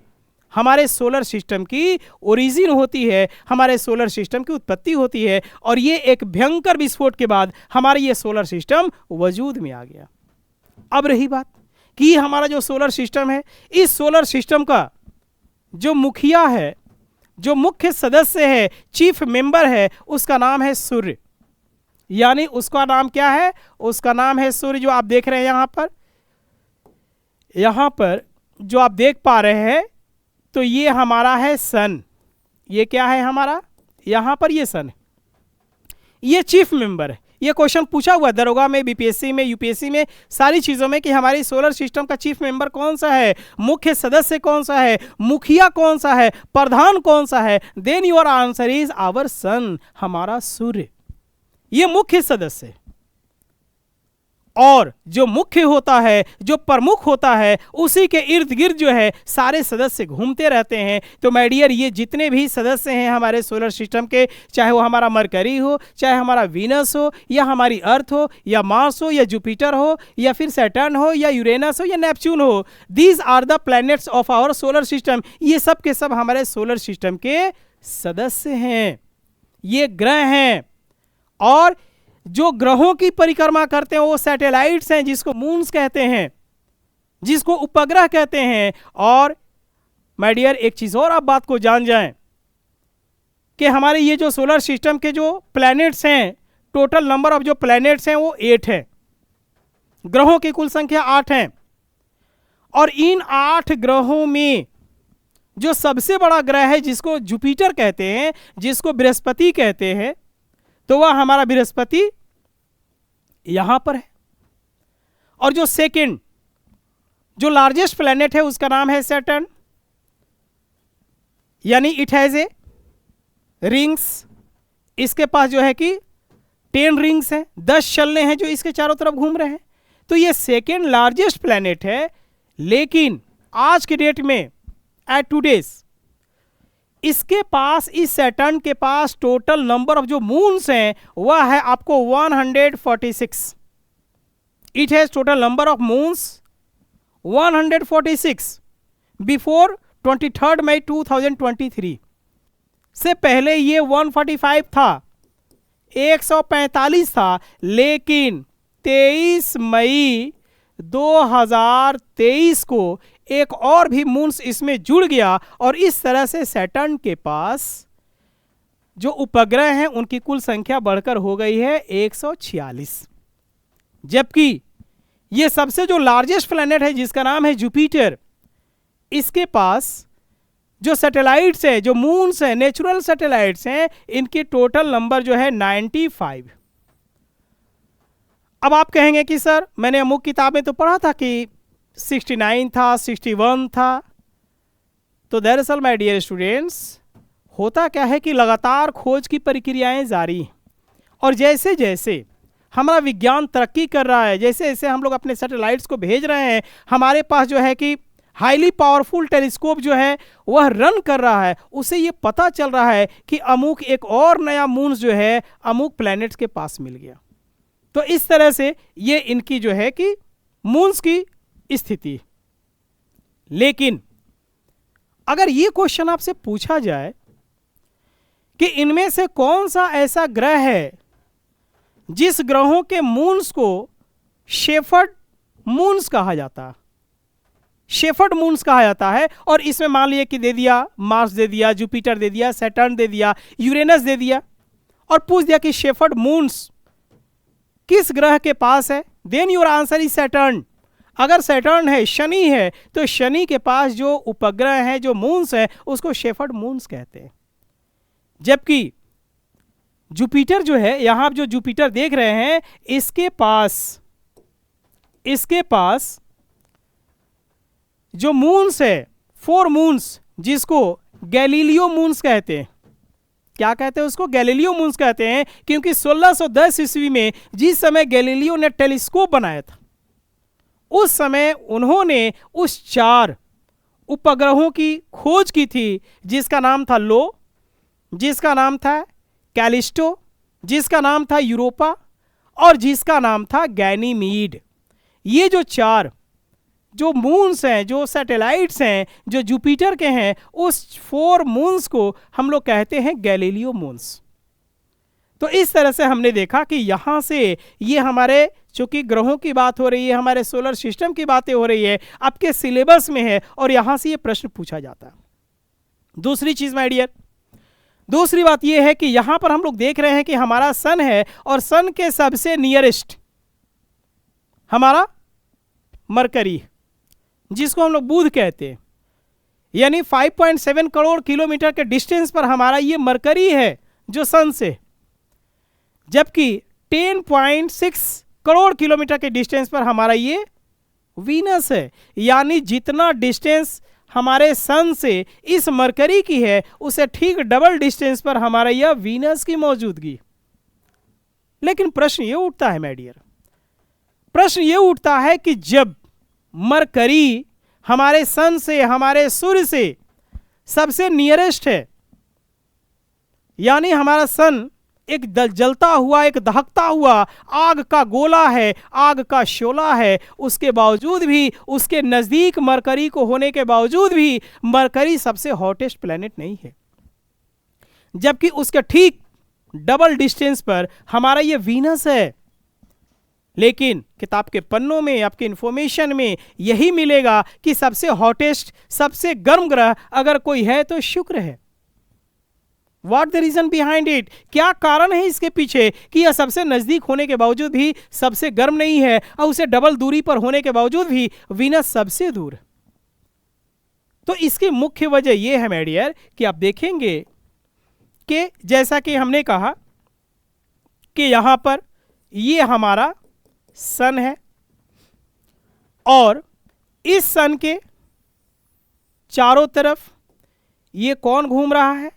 हमारे सोलर सिस्टम की ओरिजिन होती है, हमारे सोलर सिस्टम की उत्पत्ति होती है। और ये एक भयंकर विस्फोट के बाद हमारा ये सोलर सिस्टम वजूद में आ गया। अब रही बात कि हमारा जो सोलर सिस्टम है, इस सोलर सिस्टम का जो मुखिया है, जो मुख्य सदस्य है, चीफ मेंबर है, उसका नाम है सूर्य। यानी उसका नाम क्या है? उसका नाम है सूर्य। जो आप देख रहे हैं यहां पर जो आप देख पा रहे हैं, तो ये हमारा है सन। ये क्या है हमारा? यहां पर ये सन, ये चीफ मेंबर है। ये क्वेश्चन पूछा हुआ दरोगा में, बीपीएससी में, यूपीएससी में, सारी चीजों में कि हमारी सोलर सिस्टम का चीफ मेंबर कौन सा है, मुख्य सदस्य कौन सा है, मुखिया कौन सा है, प्रधान कौन सा है? Then your answer is our sun, हमारा सूर्य। ये मुख्य सदस्य है। और जो मुख्य होता है, जो प्रमुख होता है, उसी के इर्द गिर्द जो है सारे सदस्य घूमते रहते हैं। तो माय डियर, ये जितने भी सदस्य हैं हमारे सोलर सिस्टम के, चाहे वो हमारा मरकरी हो, चाहे हमारा वीनस हो, या हमारी अर्थ हो, या मार्स हो, या जुपिटर हो, या फिर सैटर्न हो, या यूरेनस हो, या नेपच्यून हो, these are the planets of our solar system. ये सब के सब हमारे सोलर सिस्टम के सदस्य हैं, ये ग्रह हैं। और जो ग्रहों की परिक्रमा करते हैं वो सैटेलाइट्स हैं, जिसको मून्स कहते हैं, जिसको उपग्रह कहते हैं। और माय डियर, एक चीज और आप बात को जान जाएं कि हमारे ये जो सोलर सिस्टम के जो प्लैनेट्स हैं, टोटल नंबर ऑफ जो प्लैनेट्स हैं वो 8 है। ग्रहों की कुल संख्या 8 है। और इन 8 ग्रहों में जो सबसे बड़ा ग्रह है, जिसको जुपिटर कहते हैं, जिसको बृहस्पति कहते हैं, तो वह हमारा बृहस्पति यहां पर है। और जो सेकंड जो लार्जेस्ट प्लैनेट है उसका नाम है सैटर्न, यानी इट हैज ए रिंग्स। इसके पास जो है कि 10 रिंग्स हैं, 10 चलने हैं जो इसके चारों तरफ घूम रहे हैं। तो ये सेकेंड लार्जेस्ट प्लैनेट है। लेकिन आज के डेट में एट टूडेज इसके पास, इस सैटर्न के पास टोटल नंबर ऑफ जो मून्स हैं वह है आपको 146। It has total number of moons 146 before 23 मई 2023। से पहले ये 145 था, 145 था। लेकिन 23 मई 2023 को एक और भी मून्स इसमें जुड़ गया और इस तरह से सैटर्न के पास जो उपग्रह हैं उनकी कुल संख्या बढ़कर हो गई है 146। जबकि ये सबसे जो लार्जेस्ट प्लैनेट है जिसका नाम है जुपिटर, इसके पास जो सैटेलाइट्स हैं, जो मून्स हैं, नेचुरल सैटेलाइट्स हैं, इनकी टोटल नंबर जो है 95। अब आप कहेंगे कि सर मैंने अमुक किताब में तो पढ़ा था कि 69 था, 61 था। तो दरअसल माय डियर स्टूडेंट्स, होता क्या है कि लगातार खोज की प्रक्रियाएं जारी हैं और जैसे जैसे हमारा विज्ञान तरक्की कर रहा है, जैसे जैसे हम लोग अपने सैटेलाइट्स को भेज रहे हैं, हमारे पास जो है कि हाईली पावरफुल टेलीस्कोप जो है वह रन कर रहा है, उसे ये पता चल रहा है कि अमुक एक और नया मून्स जो है अमुक प्लैनेट्स के पास मिल गया। तो इस तरह से ये इनकी जो है कि मून्स की स्थिति। लेकिन अगर ये क्वेश्चन आपसे पूछा जाए कि इनमें से कौन सा ऐसा ग्रह है जिस ग्रहों के मून्स को शेफर्ड मून्स कहा जाता है, शेफर्ड मून्स कहा जाता है, और इसमें मान लिया कि दे दिया मार्स, दे दिया जुपिटर, दे दिया सैटर्न, दे दिया यूरेनस, दे दिया, और पूछ दिया कि शेफर्ड मून्स किस ग्रह के पास है, then your answer is Saturn. अगर सैटर्न है, शनि है, तो शनि के पास जो उपग्रह हैं, जो मून्स हैं, उसको शेफर्ड मून्स कहते हैं। जबकि जुपिटर जो है, यहां आप जो जुपिटर देख रहे हैं, इसके पास जो मून्स है 4 मून्स, जिसको गैलीलियो मून्स कहते हैं। क्या कहते हैं उसको? गैलीलियो मून्स कहते हैं, क्योंकि 1610 ईस्वी में जिस समय गैलीलियो ने टेलीस्कोप बनाया था, उस समय उन्होंने उस 4 उपग्रहों की खोज की थी, जिसका नाम था लो, जिसका नाम था कैलिस्टो, जिसका नाम था यूरोपा, और जिसका नाम था गैनीमीड। ये जो 4 जो मून्स हैं, जो सैटेलाइट्स हैं, जो जुपिटर के हैं, उस 4 मून्स को हम लोग कहते हैं गैलीलियो मून्स। तो इस तरह से हमने देखा कि यहां से ये हमारे, चूंकि ग्रहों की बात हो रही है, हमारे सोलर सिस्टम की बातें हो रही है, आपके सिलेबस में है और यहां से ये प्रश्न पूछा जाता है। दूसरी चीज माय डियर, दूसरी बात यह है कि यहां पर हम लोग देख रहे हैं कि हमारा सन है और सन के सबसे नियरेस्ट हमारा मरकरी, जिसको हम लोग बुध कहते हैं, यानी 5.7 करोड़ किलोमीटर के डिस्टेंस पर हमारा ये मरकरी है जो सन से, जबकि 10.6 करोड़ किलोमीटर के डिस्टेंस पर हमारा ये वीनस है। यानी जितना डिस्टेंस हमारे सन से इस मरकरी की है, उसे ठीक डबल डिस्टेंस पर हमारा यह वीनस की मौजूदगी। लेकिन प्रश्न ये उठता है माय डियर, प्रश्न ये उठता है कि जब मरकरी हमारे सन से, हमारे सूर्य से सबसे नियरेस्ट है, यानी हमारा सन एक जलता हुआ, एक दहकता हुआ आग का गोला है, आग का शोला है, उसके बावजूद भी, उसके नजदीक मरकरी को होने के बावजूद भी मरकरी सबसे हॉटेस्ट प्लेनेट नहीं है, जबकि उसके ठीक डबल डिस्टेंस पर हमारा ये वीनस है। लेकिन किताब के पन्नों में, आपके इंफॉर्मेशन में यही मिलेगा कि सबसे हॉटेस्ट, सबसे गर्म ग्रह अगर कोई है तो शुक्र है। What the reason behind it? क्या कारण है इसके पीछे कि यह सबसे नजदीक होने के बावजूद भी सबसे गर्म नहीं है, और उसे डबल दूरी पर होने के बावजूद भी वीनस सबसे दूर? तो इसकी मुख्य वजह यह है माय डियर कि आप देखेंगे कि जैसा कि हमने कहा कि यहां पर ये हमारा सन है, और इस सन के चारों तरफ ये कौन घूम रहा है?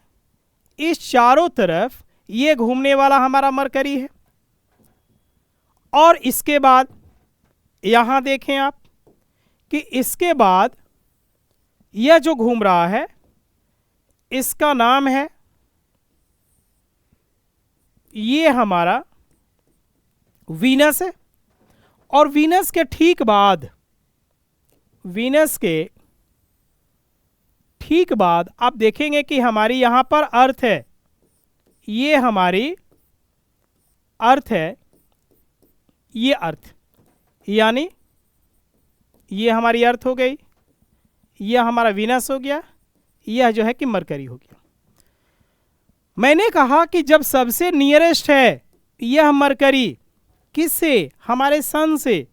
इस चारों तरफ ये घूमने वाला हमारा मरकरी है। और इसके बाद यहां देखें आप कि इसके बाद यह जो घूम रहा है इसका नाम है, ये हमारा वीनस है। और वीनस के ठीक बाद, वीनस के ठीक बाद आप देखेंगे कि हमारी यहां पर अर्थ है, ये हमारी अर्थ है, ये अर्थ, यानी ये हमारी अर्थ हो गई, यह हमारा वीनस हो गया, यह जो है कि मरकरी हो गया। मैंने कहा कि जब सबसे नियरेस्ट है यह मरकरी, किससे? हमारे सन से,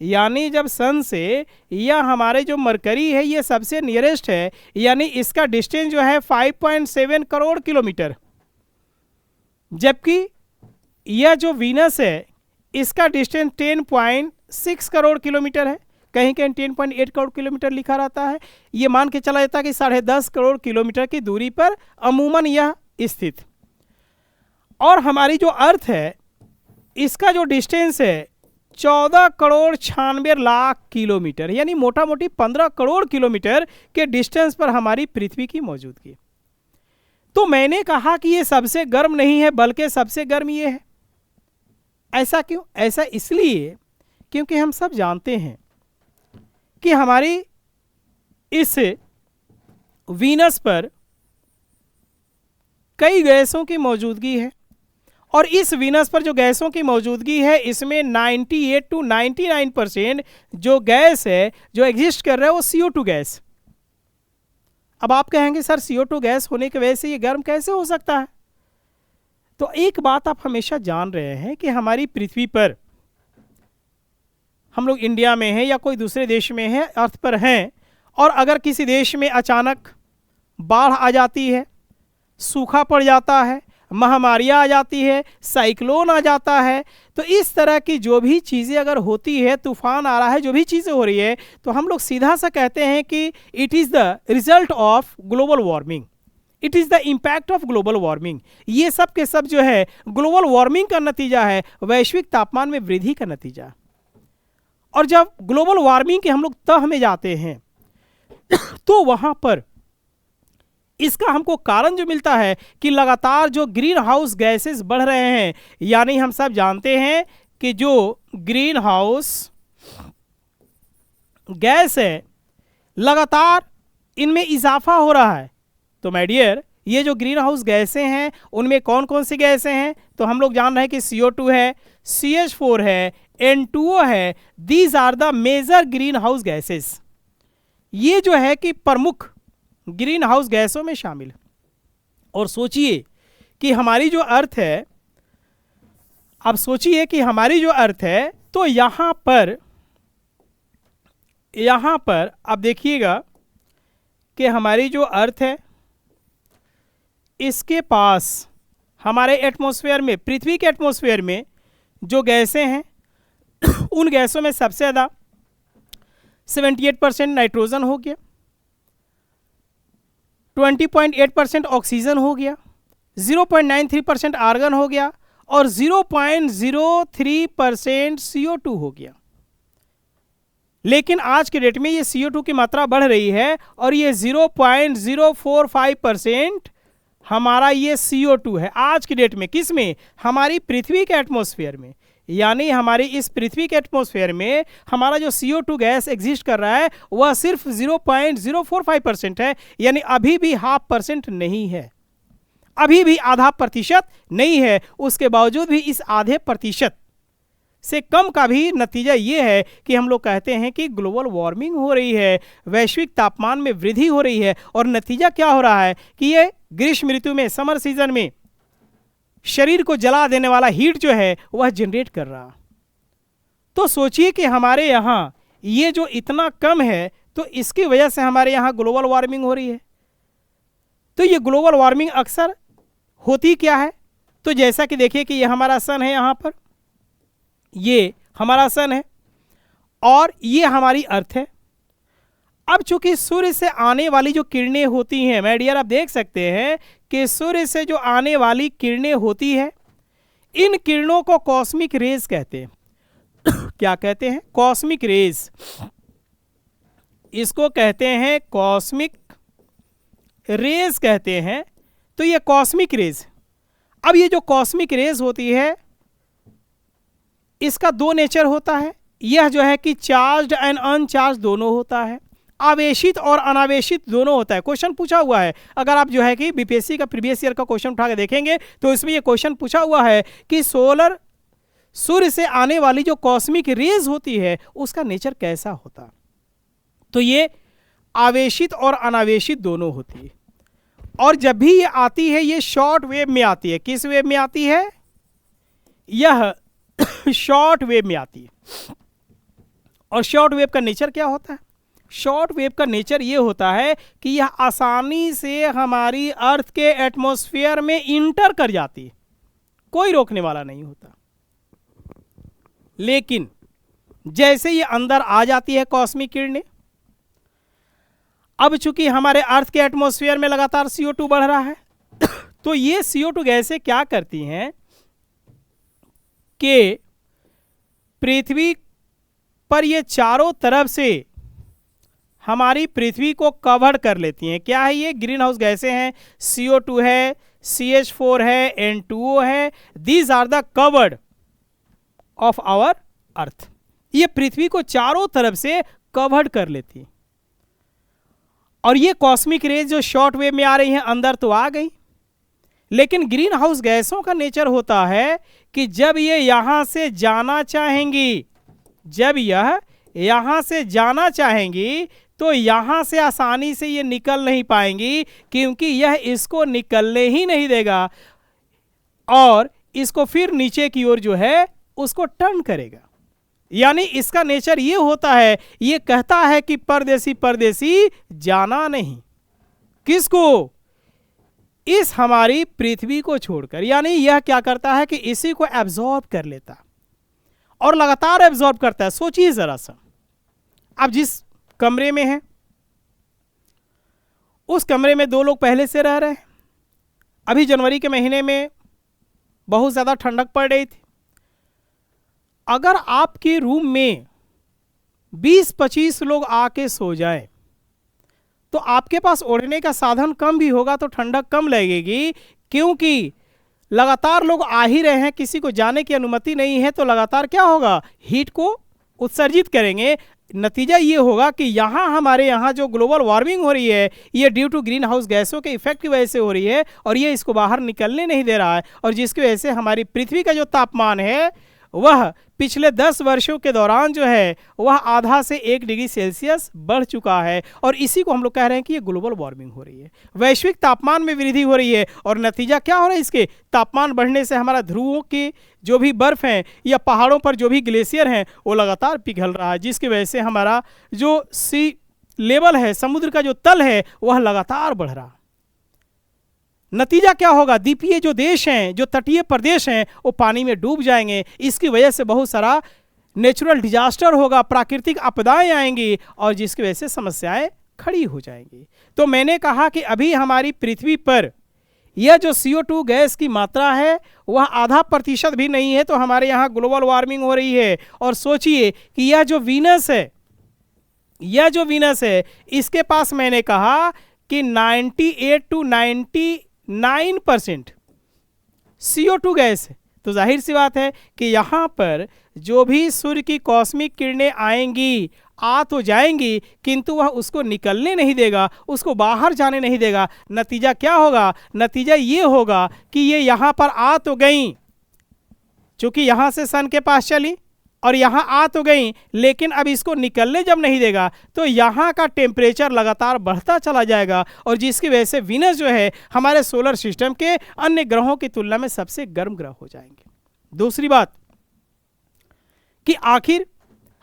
यानी जब सन से यह हमारे जो मरकरी है ये सबसे नियरेस्ट है, यानी इसका डिस्टेंस जो है 5.7 करोड़ किलोमीटर, जबकि यह जो वीनस है इसका डिस्टेंस 10.6 करोड़ किलोमीटर है। कहीं कहीं 10.8 करोड़ किलोमीटर लिखा रहता है। ये मान के चला जाता है कि 10.5 करोड़ किलोमीटर की दूरी पर अमूमन यह स्थित। और हमारी जो अर्थ है इसका जो डिस्टेंस है 14 करोड़ 96 लाख किलोमीटर, यानी मोटा मोटी 15 करोड़ किलोमीटर के डिस्टेंस पर हमारी पृथ्वी की मौजूदगी। तो मैंने कहा कि ये सबसे गर्म नहीं है बल्कि सबसे गर्म ये है। ऐसा क्यों? ऐसा इसलिए क्योंकि हम सब जानते हैं कि हमारी इस वीनस पर कई गैसों की मौजूदगी है, और इस वीनस पर जो गैसों की मौजूदगी है इसमें 98 to 99% जो गैस है जो एग्जिस्ट कर रहा है वो CO2 गैस। अब आप कहेंगे सर CO2 गैस होने की वजह से ये गर्म कैसे हो सकता है? तो एक बात आप हमेशा जान रहे हैं कि हमारी पृथ्वी पर, हम लोग इंडिया में हैं या कोई दूसरे देश में है, अर्थ पर हैं, और अगर किसी देश में अचानक बाढ़ आ जाती है, सूखा पड़ जाता है, महामारियां आ जाती है, साइक्लोन आ जाता है, तो इस तरह की जो भी चीज़ें अगर होती है, तूफान आ रहा है, जो भी चीज़ें हो रही है, तो हम लोग सीधा सा कहते हैं कि it is the result of global warming, it is the impact of global warming. ये सब के सब जो है ग्लोबल वार्मिंग का नतीजा है, वैश्विक तापमान में वृद्धि का नतीजा। और जब ग्लोबल वार्मिंग के हम लोग तह में जाते हैं तो वहाँ पर इसका हमको कारण जो मिलता है कि लगातार जो ग्रीन हाउस गैसेस बढ़ रहे हैं, यानी हम सब जानते हैं कि जो ग्रीन हाउस गैस है लगातार इनमें इजाफा हो रहा है। तो माय डियर, ये जो ग्रीन हाउस गैसें हैं उनमें कौन कौन सी गैसें हैं? तो हम लोग जान रहे हैं कि CO2 है, CH4 है, N2O है। These are the major greenhouse gases. ये जो है कि प्रमुख ग्रीन हाउस गैसों में शामिल है। और सोचिए कि हमारी जो अर्थ है, अब सोचिए कि हमारी जो अर्थ है, तो यहां पर अब देखिएगा कि हमारी जो अर्थ है इसके पास हमारे एटमॉस्फेयर में, पृथ्वी के एटमॉस्फेयर में जो गैसें हैं उन गैसों में सबसे ज़्यादा 78% नाइट्रोजन हो गया, 20.8% ऑक्सीजन हो गया, 0.93% आर्गन हो गया, और 0.03% CO2 हो गया। लेकिन आज के डेट में ये CO2 की मात्रा बढ़ रही है और ये 0.045% हमारा ये CO2 है आज की डेट में। किस में? हमारी पृथ्वी के एटमॉस्फेयर में। यानी हमारी इस पृथ्वी के एटमॉस्फेयर में हमारा जो CO2 गैस एग्जिस्ट कर रहा है वह सिर्फ 0.045% है, यानी अभी भी 0.5% नहीं है, अभी भी आधा प्रतिशत नहीं है। उसके बावजूद भी इस आधे प्रतिशत से कम का भी नतीजा ये है कि हम लोग कहते हैं कि ग्लोबल वार्मिंग हो रही है, वैश्विक तापमान में वृद्धि हो रही है। और नतीजा क्या हो रहा है कि ये ग्रीष्म ऋतु में, समर सीजन में शरीर को जला देने वाला हीट जो है वह जनरेट कर रहा। तो सोचिए कि हमारे यहाँ ये जो इतना कम है, तो इसकी वजह से हमारे यहाँ ग्लोबल वार्मिंग हो रही है। तो ये ग्लोबल वार्मिंग अक्सर होती क्या है? तो जैसा कि देखिए कि ये हमारा सन है, यहाँ पर ये हमारा सन है और ये हमारी अर्थ है। अब चूंकि सूर्य से आने वाली जो किरणें होती हैं, माय डियर, आप देख सकते हैं कि सूर्य से जो आने वाली किरणें होती है, इन किरणों को कॉस्मिक रेज कहते हैं। क्या कहते हैं? Cosmic rays. इसको कहते हैं कॉस्मिक रेज कहते हैं। तो ये कॉस्मिक रेज, अब ये जो कॉस्मिक रेज होती है इसका दो नेचर होता है। यह जो है कि चार्ज्ड एंड अनचार्ज दोनों होता है, आवेशित और अनावेशित दोनों होता है। क्वेश्चन पूछा हुआ है, अगर आप जो है कि बीपीएससी का प्रीवियस ईयर का क्वेश्चन उठा के देखेंगे तो इसमें ये क्वेश्चन पूछा हुआ है कि सूर्य से आने वाली जो कॉस्मिक रेज होती है उसका नेचर कैसा होता। तो ये आवेशित और अनावेशित दोनों होती है, और जब भी ये आती है ये शॉर्ट वेव में आती है। किस वेव में आती है? यह शॉर्ट वेव में आती है। और शॉर्ट वेव का नेचर क्या होता है? शॉर्ट वेव का नेचर ये होता है कि यह आसानी से हमारी अर्थ के एटमॉस्फेयर में इंटर कर जाती है, कोई रोकने वाला नहीं होता। लेकिन जैसे ये अंदर आ जाती है कॉस्मिक किरणें, अब चूंकि हमारे अर्थ के एटमॉस्फेयर में लगातार CO2 बढ़ रहा है, तो ये CO2 गैसें क्या करती हैं कि पृथ्वी पर ये चारों तरफ से हमारी पृथ्वी को कवर कर लेती हैं। क्या है ये? ग्रीन हाउस गैसें हैं। CO2 है, CH4 है, N2O है। These are the covered of our earth. ये पृथ्वी को चारों तरफ से कवर्ड कर लेती है। और ये कॉस्मिक रेज जो शॉर्ट वेव में आ रही हैं अंदर तो आ गई, लेकिन ग्रीन हाउस गैसों का नेचर होता है कि जब ये यहां से जाना चाहेंगी, जब यह यहां से जाना चाहेंगी तो यहां से आसानी से ये निकल नहीं पाएंगी, क्योंकि यह इसको निकलने ही नहीं देगा और इसको फिर नीचे की ओर जो है उसको टर्न करेगा। यानी इसका नेचर ये होता है, ये कहता है कि परदेसी परदेसी जाना नहीं। किसको? इस हमारी पृथ्वी को छोड़कर। यानी यह क्या करता है कि इसी को एब्जॉर्ब कर लेता और लगातार एब्जॉर्ब करता है। सोचिए जरा सा, आप जिस कमरे में हैं उस कमरे में दो लोग पहले से रह रहे हैं। अभी जनवरी के महीने में बहुत ज्यादा ठंडक पड़ रही थी। अगर आपके रूम में 20-25 लोग आके सो जाएं तो आपके पास ओढ़ने का साधन कम भी होगा तो ठंडक कम लगेगी, क्योंकि लगातार लोग आ ही रहे हैं, किसी को जाने की अनुमति नहीं है। तो लगातार क्या होगा? हीट को उत्सर्जित करेंगे। नतीजा ये होगा कि यहाँ हमारे यहाँ जो ग्लोबल वार्मिंग हो रही है ये ड्यू टू ग्रीन हाउस गैसों के इफेक्ट की वजह से हो रही है, और ये इसको बाहर निकलने नहीं दे रहा है, और जिसकी वजह से हमारी पृथ्वी का जो तापमान है वह पिछले 10 वर्षों के दौरान जो है वह आधा से 1 डिग्री सेल्सियस बढ़ चुका है। और इसी को हम लोग कह रहे हैं कि ये ग्लोबल वार्मिंग हो रही है, वैश्विक तापमान में वृद्धि हो रही है। और नतीजा क्या हो रहा है इसके? तापमान बढ़ने से हमारा ध्रुवों की जो भी बर्फ है या पहाड़ों पर जो भी ग्लेशियर हैं वो लगातार पिघल रहा है, जिसकी वजह से हमारा जो सी लेवल है, समुद्र का जो तल है, वह लगातार बढ़ रहा है। नतीजा क्या होगा? द्वीपीय जो देश हैं, जो तटीय प्रदेश हैं, वो पानी में डूब जाएंगे। इसकी वजह से बहुत सारा नेचुरल डिजास्टर होगा, प्राकृतिक आपदाएं आएंगी, और जिसकी वजह से समस्याएं खड़ी हो जाएंगी। तो मैंने कहा कि अभी हमारी पृथ्वी पर यह जो CO2 गैस की मात्रा है वह 0.5% भी नहीं है, तो हमारे यहाँ ग्लोबल वार्मिंग हो रही है। और सोचिए कि यह जो वीनस है, इसके पास मैंने कहा कि 98 to 99% CO2 गैस है। तो जाहिर सी बात है कि यहां पर जो भी सूर्य की कॉस्मिक किरणें आएंगी, आ तो जाएंगी, किंतु वह उसको निकलने नहीं देगा, उसको बाहर जाने नहीं देगा। नतीजा क्या होगा? नतीजा ये होगा कि ये यहां पर आ तो गई, चूंकि यहां से सन के पास चली और यहां आ तो गई, लेकिन अब इसको निकलने जब नहीं देगा तो यहां का टेम्परेचर लगातार बढ़ता चला जाएगा, और जिसकी वजह से वीनस जो है हमारे सोलर सिस्टम के अन्य ग्रहों की तुलना में सबसे गर्म ग्रह हो जाएंगे। दूसरी बात कि आखिर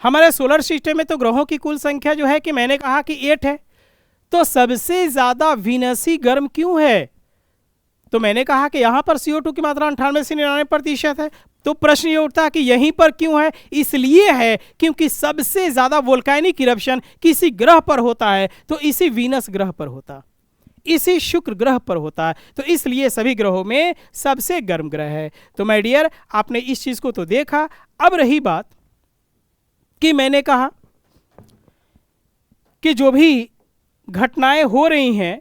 हमारे सोलर सिस्टम में तो ग्रहों की कुल संख्या जो है कि मैंने कहा कि 8 है, तो सबसे ज्यादा वीनस ही गर्म क्यों है? तो मैंने कहा कि यहां पर CO2 की मात्रा 98 से 99% है, तो प्रश्न ये उठता है कि यहीं पर क्यों है? इसलिए है क्योंकि सबसे ज्यादा वोल्केनिक इरप्शन किसी ग्रह पर होता है तो इसी वीनस ग्रह पर होता है, इसी शुक्र ग्रह पर होता है, तो इसलिए सभी ग्रहों में सबसे गर्म ग्रह है। तो माय डियर, आपने इस चीज को तो देखा। अब रही बात कि मैंने कहा कि जो भी घटनाएं हो रही हैं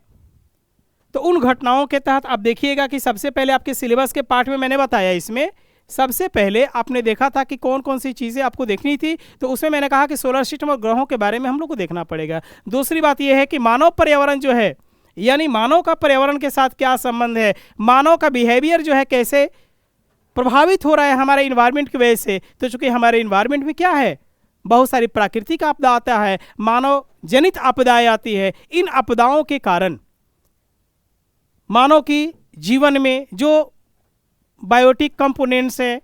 तो उन घटनाओं के तहत आप देखिएगा कि सबसे पहले आपके सिलेबस के पार्ट में मैंने बताया, इसमें सबसे पहले आपने देखा था कि कौन कौन सी चीज़ें आपको देखनी थी, तो उसमें मैंने कहा कि सोलर सिस्टम और ग्रहों के बारे में हम लोग को देखना पड़ेगा। दूसरी बात यह है कि मानव पर्यावरण जो है, यानी मानव का पर्यावरण के साथ क्या संबंध है, मानव का बिहेवियर जो है कैसे प्रभावित हो रहा है हमारे इन्वायरमेंट की वजह से। तो चूंकि हमारे इन्वायरमेंट में क्या है, बहुत सारी प्राकृतिक आपदा आता है, मानव जनित आपदाएं आती है। इन आपदाओं के कारण मानव की जीवन में जो बायोटिक कंपोनेंट्स हैं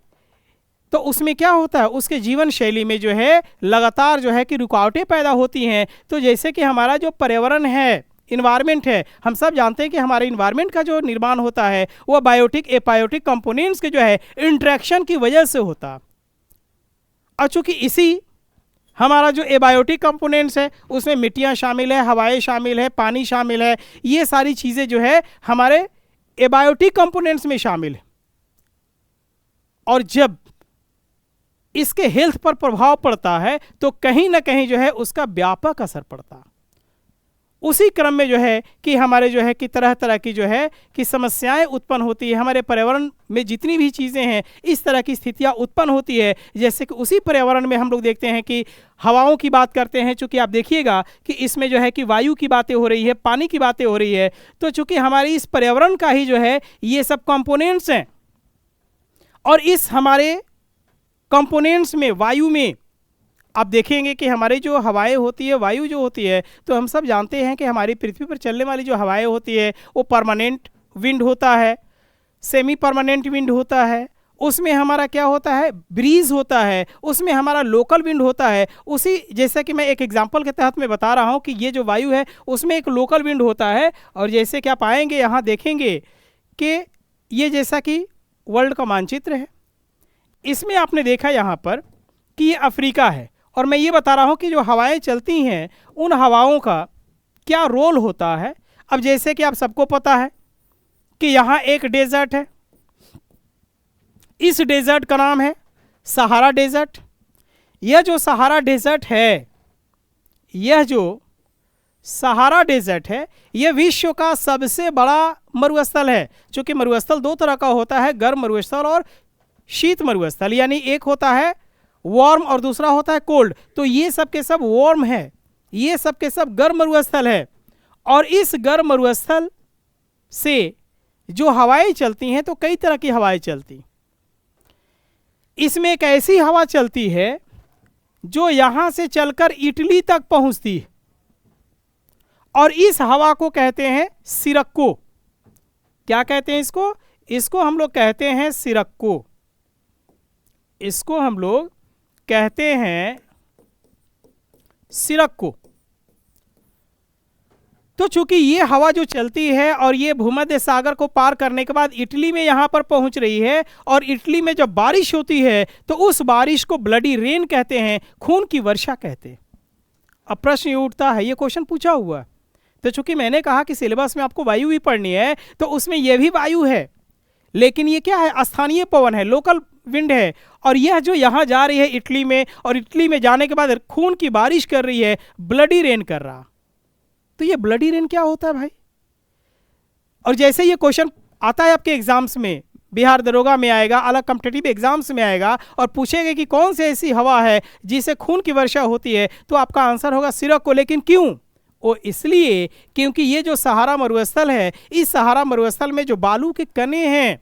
तो उसमें क्या होता है, उसके जीवन शैली में जो है लगातार जो है कि रुकावटें पैदा होती हैं। तो जैसे कि हमारा जो पर्यावरण है, इन्वायरमेंट है, हम सब जानते हैं कि हमारे इन्वायरमेंट का जो निर्माण होता है वो बायोटिक एबायोटिक कंपोनेंट्स के जो है इंटरेक्शन की वजह से होता। और चूंकि इसी हमारा जो एबायोटिक कंपोनेंट्स है उसमें मिट्टियाँ शामिल है, हवाएं शामिल है, पानी शामिल है, ये सारी चीज़ें जो है हमारे एबायोटिक कंपोनेंट्स में शामिल है। और जब इसके हेल्थ पर प्रभाव पड़ता है तो कहीं ना कहीं जो है उसका व्यापक असर पड़ता। उसी क्रम में जो है कि हमारे जो है कि तरह तरह की जो है कि समस्याएं उत्पन्न होती है, हमारे पर्यावरण में जितनी भी चीज़ें हैं इस तरह की स्थितियां उत्पन्न होती है। जैसे कि उसी पर्यावरण में हम लोग देखते हैं कि हवाओं की बात करते हैं, चूँकि आप देखिएगा कि इसमें जो है कि वायु की बातें हो रही है, पानी की बातें हो रही है। तो चूँकि हमारी इस पर्यावरण का ही जो है ये सब कंपोनेंट्स हैं, और इस हमारे कंपोनेंट्स में वायु में आप देखेंगे कि हमारी जो हवाएं होती है, वायु जो होती है, तो हम सब जानते हैं कि हमारी पृथ्वी पर चलने वाली जो हवाएं होती है वो परमानेंट विंड होता है, सेमी परमानेंट विंड होता है, उसमें हमारा क्या होता है, ब्रीज होता है, उसमें हमारा लोकल विंड होता है। उसी जैसे कि मैं एक एग्जांपल के तहत मैं बता रहा हूँ कि ये जो वायु है उसमें एक लोकल विंड होता है। और जैसे कि आप आएंगे यहाँ देखेंगे कि ये जैसा कि वर्ल्ड का मानचित्र है, इसमें आपने देखा यहाँ पर कि ये अफ्रीका है, और मैं ये बता रहा हूँ कि जो हवाएं चलती हैं उन हवाओं का क्या रोल होता है। अब जैसे कि आप सबको पता है कि यहाँ एक डेजर्ट है, इस डेजर्ट का नाम है सहारा डेजर्ट। यह जो सहारा डेजर्ट है, यह जो सहारा डेजर्ट है, यह विश्व का सबसे बड़ा मरुस्थल है। चूंकि मरुस्थल दो तरह का होता है, गर्म मरुस्थल और शीत मरुस्थल, यानी एक होता है वार्म और दूसरा होता है कोल्ड। तो ये सब के सब वार्म है, ये सब के सब गर्म मरुस्थल है। और इस गर्म मरुस्थल से जो हवाएं चलती हैं तो कई तरह की हवाएं चलती। इसमें एक ऐसी हवा चलती है जो यहां से चलकर इटली तक पहुंचती है, और इस हवा को कहते हैं सिरक्को। क्या कहते हैं इसको? इसको हम लोग कहते हैं सिरक्को, इसको हम लोग कहते हैं सिरक्को। तो चूंकि ये हवा जो चलती है और ये भूमध्य सागर को पार करने के बाद इटली में यहां पर पहुंच रही है, और इटली में जब बारिश होती है तो उस बारिश को ब्लडी रेन कहते हैं, खून की वर्षा कहते हैं। अब प्रश्न ये उठता है, ये क्वेश्चन पूछा हुआ, तो चूंकि मैंने कहा कि सिलेबस में आपको वायु भी पढ़नी है तो उसमें यह भी वायु है, लेकिन ये क्या है, स्थानीय पवन है, लोकल विंड है। और यह जो यहाँ जा रही है इटली में, और इटली में जाने के बाद खून की बारिश कर रही है, ब्लडी रेन कर रहा। तो ये ब्लडी रेन क्या होता है भाई? और जैसे ये क्वेश्चन आता है आपके एग्जाम्स में, बिहार दरोगा में आएगा, अलग कॉम्पिटिटिव एग्जाम्स में आएगा, और पूछेगा कि कौन सी ऐसी हवा है जिसे खून की वर्षा होती है, तो आपका आंसर होगा सिरक्को। लेकिन क्यों? वो इसलिए क्योंकि ये जो सहारा मरुस्थल है, इस सहारा मरुस्थल में जो बालू के कणे हैं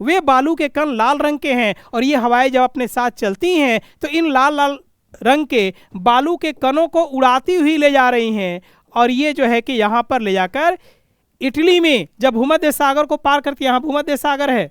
वे बालू के कण लाल रंग के हैं, और ये हवाएं जब अपने साथ चलती हैं तो इन लाल लाल रंग के बालू के कणों को उड़ाती हुई ले जा रही हैं, और ये जो है कि यहाँ पर ले जाकर इटली में जब भूमध्य सागर को पार करती है, यहाँ भूमध्य सागर है,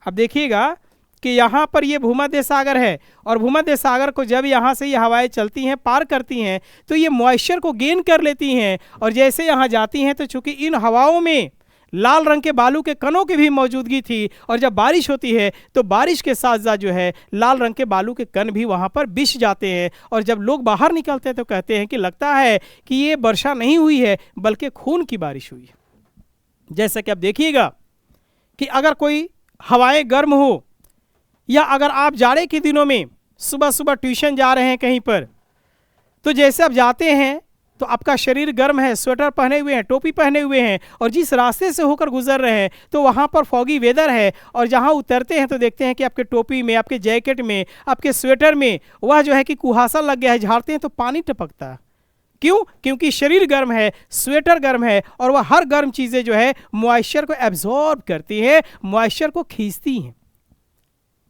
अब देखिएगा कि यहाँ पर ये भूमध्य सागर है, और भूमध्य सागर को जब यहाँ से ये हवाएं चलती हैं, पार करती हैं, तो ये मॉइस्चर को गेन कर लेती हैं, और जैसे यहाँ जाती हैं तो चूंकि इन हवाओं में लाल रंग के बालू के कणों की भी मौजूदगी थी, और जब बारिश होती है तो बारिश के साथ साथ जो है लाल रंग के बालू के कण भी वहाँ पर बिछ जाते हैं, और जब लोग बाहर निकलते हैं तो कहते हैं कि लगता है कि ये वर्षा नहीं हुई है बल्कि खून की बारिश हुई है। जैसा कि आप देखिएगा कि अगर कोई हवाएं गर्म हो, या अगर आप जाड़े के दिनों में सुबह सुबह ट्यूशन जा रहे हैं कहीं पर, तो जैसे आप जाते हैं तो आपका शरीर गर्म है, स्वेटर पहने हुए हैं, टोपी पहने हुए हैं, और जिस रास्ते से होकर गुजर रहे हैं तो वहाँ पर फॉगी वेदर है, और जहाँ उतरते हैं तो देखते हैं कि आपके टोपी में, आपके जैकेट में, आपके स्वेटर में वह जो है कि कुहासा लग गया है, झाड़ते हैं तो पानी टपकता है। क्यों? क्योंकि शरीर गर्म है, स्वेटर गर्म है, और वह हर गर्म चीज़ें जो है मॉइस्चर को एब्जॉर्ब करती हैं, मॉइस्चर को खींचती हैं।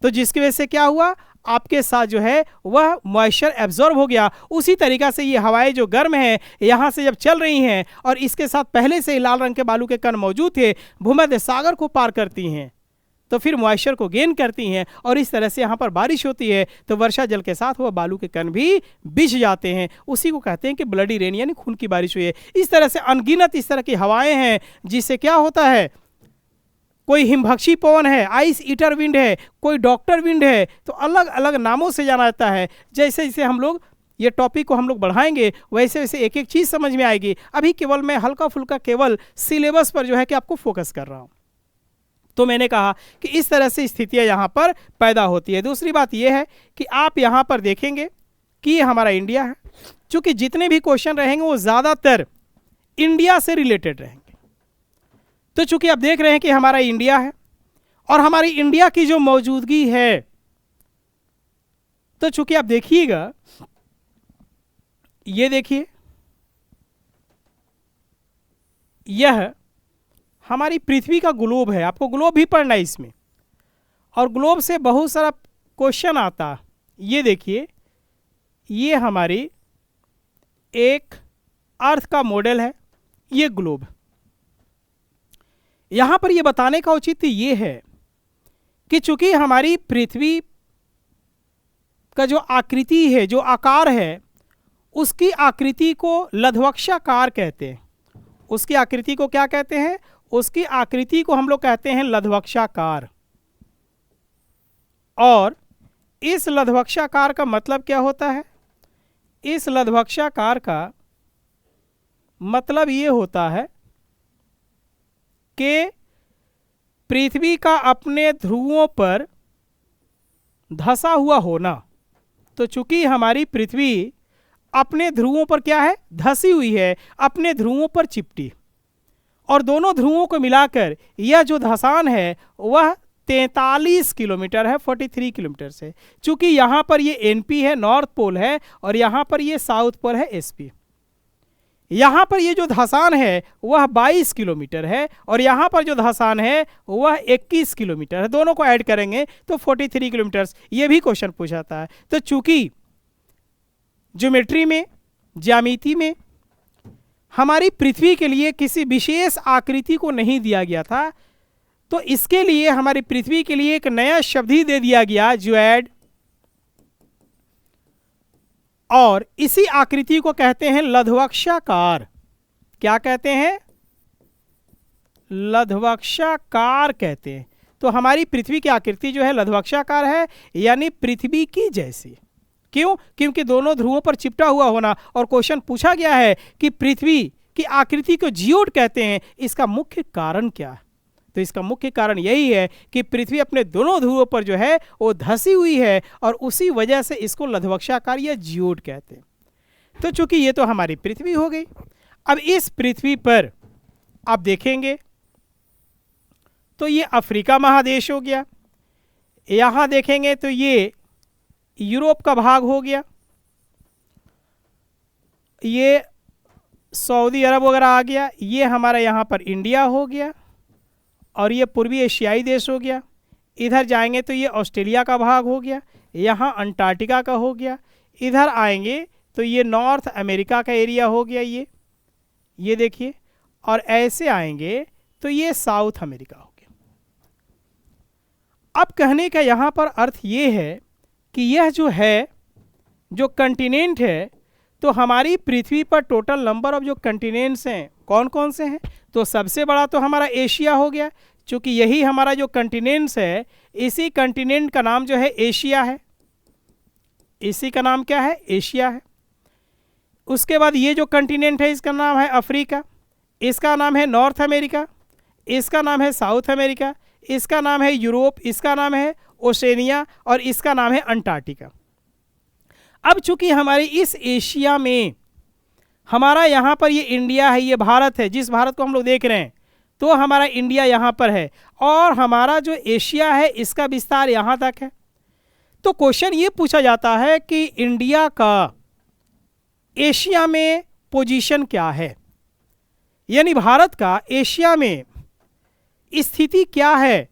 तो जिसकी वजह से क्या हुआ, आपके साथ जो है वह मॉइस्चर एब्जॉर्ब हो गया। उसी तरीका से ये हवाएं जो गर्म है यहाँ से जब चल रही हैं, और इसके साथ पहले से ही लाल रंग के बालू के कण मौजूद थे, भूमध्य सागर को पार करती हैं, तो फिर मॉइस्चर को गेन करती हैं, और इस तरह से यहाँ पर बारिश होती है तो वर्षा जल के साथ वह बालू के कण भी बिछ जाते हैं। उसी को कहते हैं कि ब्लडी रेन, यानी खून की बारिश हुई है। इस तरह से अनगिनत इस तरह की हवाएं हैं जिससे क्या होता है, कोई हिमभक्षी पवन है, आइस ईटर विंड है, कोई डॉक्टर विंड है, तो अलग अलग नामों से जाना जाता है। जैसे जैसे हम लोग ये टॉपिक को हम लोग बढ़ाएंगे वैसे वैसे एक एक चीज़ समझ में आएगी। अभी केवल मैं हल्का फुल्का केवल सिलेबस पर जो है कि आपको फोकस कर रहा हूँ। तो मैंने कहा कि इस तरह से स्थितियाँ यहाँ पर पैदा होती है। दूसरी बात यह है कि आप यहाँ पर देखेंगे कि ये हमारा इंडिया है, चूँकि जितने भी क्वेश्चन रहेंगे वो ज़्यादातर इंडिया से रिलेटेड रहेंगे। तो चूंकि आप देख रहे हैं कि हमारा इंडिया है, और हमारी इंडिया की जो मौजूदगी है, तो चूंकि आप देखिएगा, ये देखिए, यह हमारी पृथ्वी का ग्लोब है। आपको ग्लोब भी पढ़ना है इसमें, और ग्लोब से बहुत सारा क्वेश्चन आता है। ये देखिए, ये हमारी एक अर्थ का मॉडल है, ये ग्लोब। यहाँ पर यह बताने का औचित्य ये है कि चूंकि हमारी पृथ्वी का जो आकृति है, जो आकार है, उसकी आकृति को लघ्वक्षाकार कहते हैं। उसकी आकृति को क्या कहते हैं? उसकी आकृति को हम लोग कहते हैं लघ्वक्षाकार। और इस लघ्वक्षाकार का मतलब क्या होता है? इस लघ्वक्षाकार का मतलब ये होता है कि पृथ्वी का अपने ध्रुवों पर धंसा हुआ होना। तो चूंकि हमारी पृथ्वी अपने ध्रुवों पर क्या है? धंसी हुई है, अपने ध्रुवों पर चिपटी, और दोनों ध्रुवों को मिलाकर यह जो धंसान है वह 43 किलोमीटर है, 43 किलोमीटर से। चूंकि यहाँ पर ये एनपी है, नॉर्थ पोल है, और यहाँ पर ये साउथ पोल है, एसपी। यहाँ पर ये जो धंसान है वह 22 किलोमीटर है, और यहाँ पर जो धंसान है वह 21 किलोमीटर है। दोनों को ऐड करेंगे तो 43 किलोमीटर। ये भी क्वेश्चन पूछाता है। तो चूंकि ज्योमेट्री में, ज्यामिति में हमारी पृथ्वी के लिए किसी विशेष आकृति को नहीं दिया गया था, तो इसके लिए हमारी पृथ्वी के लिए एक नया शब्द ही दे दिया गया, ज्योइड। और इसी आकृति को कहते हैं लघ्वक्षाकार। क्या कहते हैं? लघ्वक्षाकार कहते हैं। तो हमारी पृथ्वी की आकृति जो है लघ्वक्षाकार है, यानी पृथ्वी की जैसी। क्यों? क्योंकि दोनों ध्रुवों पर चिपटा हुआ होना। और क्वेश्चन पूछा गया है कि पृथ्वी की आकृति को जियोड कहते हैं, इसका मुख्य कारण क्या है? तो इसका मुख्य कारण यही है कि पृथ्वी अपने दोनों ध्रुवों पर जो है वो धंसी हुई है, और उसी वजह से इसको लघ्वक्षाकार या जियोड कहते हैं। तो चूंकि ये तो हमारी पृथ्वी हो गई, अब इस पृथ्वी पर आप देखेंगे तो ये अफ्रीका महादेश हो गया, यहाँ देखेंगे तो ये यूरोप का भाग हो गया, ये सऊदी अरब वगैरह आ गया, ये हमारा यहाँ पर इंडिया हो गया, और ये पूर्वी एशियाई देश हो गया। इधर जाएंगे तो ये ऑस्ट्रेलिया का भाग हो गया, यहाँ अंटार्कटिका का हो गया। इधर आएंगे तो ये नॉर्थ अमेरिका का एरिया हो गया, ये देखिए। और ऐसे आएंगे तो ये साउथ अमेरिका हो गया। अब कहने का यहाँ पर अर्थ ये है कि यह जो है, जो कंटिनेंट है, तो हमारी पृथ्वी पर टोटल नंबर ऑफ जो कंटिनेंट्स हैं कौन कौन से हैं? तो सबसे बड़ा तो हमारा एशिया हो गया, क्योंकि यही हमारा जो कंटिनेंट्स है, इसी कंटिनेंट का नाम जो है एशिया है। इसी का नाम क्या है? एशिया है। उसके बाद ये जो कंटिनेंट है इसका नाम है अफ्रीका, इसका नाम है नॉर्थ अमेरिका, इसका नाम है साउथ अमेरिका, इसका नाम है यूरोप, इसका नाम है ओशेनिया और इसका नाम है अंटार्कटिका। अब चूंकि हमारी इस एशिया में हमारा यहाँ पर ये इंडिया है, ये भारत है, जिस भारत को हम लोग देख रहे हैं, तो हमारा इंडिया यहाँ पर है और हमारा जो एशिया है इसका विस्तार यहाँ तक है। तो क्वेश्चन ये पूछा जाता है कि इंडिया का एशिया में पोजीशन क्या है, यानी भारत का एशिया में स्थिति क्या है?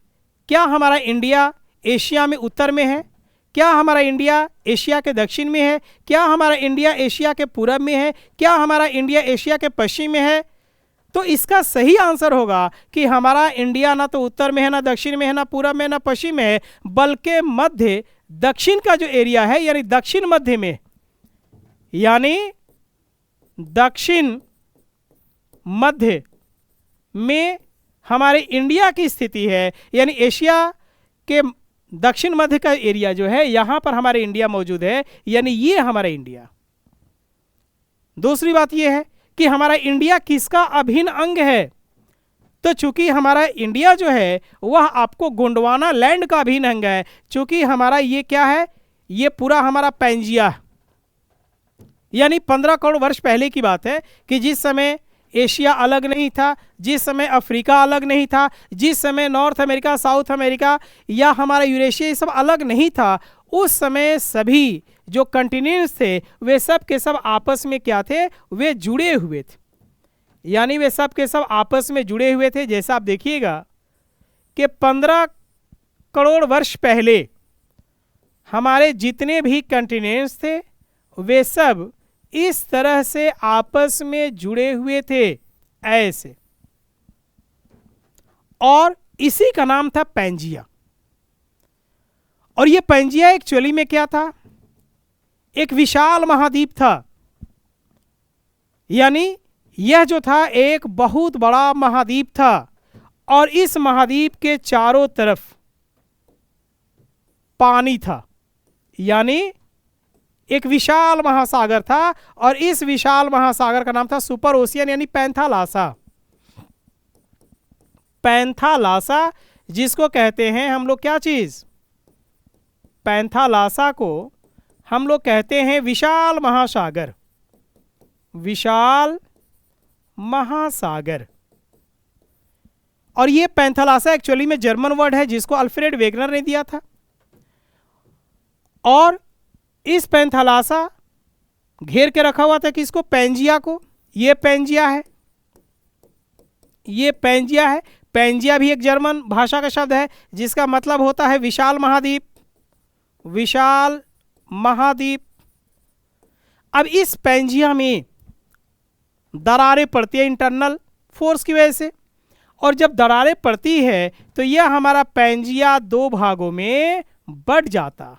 क्या हमारा इंडिया एशिया में उत्तर में है? क्या हमारा इंडिया एशिया के दक्षिण में है? क्या हमारा इंडिया एशिया के पूरब में है? क्या हमारा इंडिया एशिया के पश्चिम में है? तो इसका सही आंसर होगा कि हमारा इंडिया ना तो उत्तर में है, ना दक्षिण में है, ना पूरब में, ना पश्चिम में है, बल्कि मध्य दक्षिण का जो एरिया है, यानी दक्षिण मध्य में, यानी दक्षिण मध्य में हमारे इंडिया की स्थिति है। यानी एशिया के दक्षिण मध्य का एरिया जो है, यहां पर हमारे इंडिया मौजूद है, यानी ये हमारा इंडिया। दूसरी बात यह है कि हमारा इंडिया किसका अभिन्न अंग है? तो चूंकि हमारा इंडिया जो है वह आपको गोंडवाना लैंड का अभिन्न अंग है। चूंकि हमारा ये क्या है, ये पूरा हमारा पैंजिया, यानी 15 करोड़ वर्ष पहले की बात है कि जिस समय एशिया अलग नहीं था, जिस समय अफ्रीका अलग नहीं था, जिस समय नॉर्थ अमेरिका, साउथ अमेरिका या हमारा यूरेशिया ये सब अलग नहीं था, उस समय सभी जो कंटिनेंट्स थे वे सब के सब आपस में क्या थे? वे जुड़े हुए थे। यानी वे सब के सब आपस में जुड़े हुए थे। जैसा आप देखिएगा कि 15 करोड़ वर्ष पहले हमारे जितने भी कंटिनेंट्स थे वे सब इस तरह से आपस में जुड़े हुए थे, ऐसे, और इसी का नाम था पैंजिया। और ये पैंजिया एक्चुअली में क्या था? एक विशाल महाद्वीप था। यानी यह जो था एक बहुत बड़ा महाद्वीप था और इस महाद्वीप के चारों तरफ पानी था, यानी एक विशाल महासागर था। और इस विशाल महासागर का नाम था सुपर ओशियन, यानी पैंथालासा। पैंथालासा जिसको कहते हैं हम लोग क्या चीज? पैंथालासा को हम लोग कहते हैं विशाल महासागर। विशाल महासागर। और ये पैंथालासा एक्चुअली में जर्मन वर्ड है जिसको अल्फ्रेड वेगनर ने दिया था। और इस पैंथालासा घेर के रखा हुआ था किसको? पैंजिया को। ये पैंजिया है, ये पैंजिया है। पैंजिया भी एक जर्मन भाषा का शब्द है जिसका मतलब होता है विशाल महाद्वीप। विशाल महाद्वीप। अब इस पैंजिया में दरारें पड़ती है इंटरनल फोर्स की वजह से, और जब दरारें पड़ती है तो यह हमारा पैंजिया दो भागों में बढ़ जाता।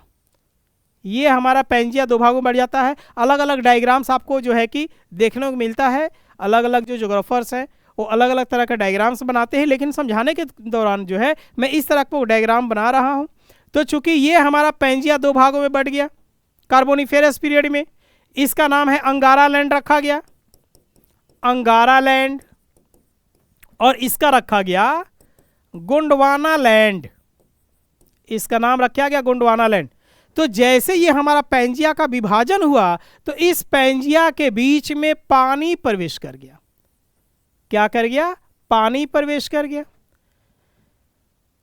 ये हमारा पैंजिया दो भागों में बढ़ जाता है। अलग अलग डायग्राम्स आपको जो है कि देखने को मिलता है। अलग अलग जो ज्योग्राफर्स हैं वो अलग अलग तरह का डायग्राम्स बनाते हैं, लेकिन समझाने के दौरान जो है मैं इस तरह का डायग्राम बना रहा हूँ। तो चूंकि ये हमारा पैंजिया दो भागों में बढ़ गया कार्बोनिफेरस पीरियड में, इसका नाम है अंगारा लैंड रखा गया, अंगारा लैंड। और इसका रखा गया गोंडवाना लैंड, इसका नाम रखा गया गोंडवाना लैंड। तो जैसे ये हमारा पैंजिया का विभाजन हुआ तो इस पैंजिया के बीच में पानी प्रवेश कर गया। क्या कर गया? पानी प्रवेश कर गया।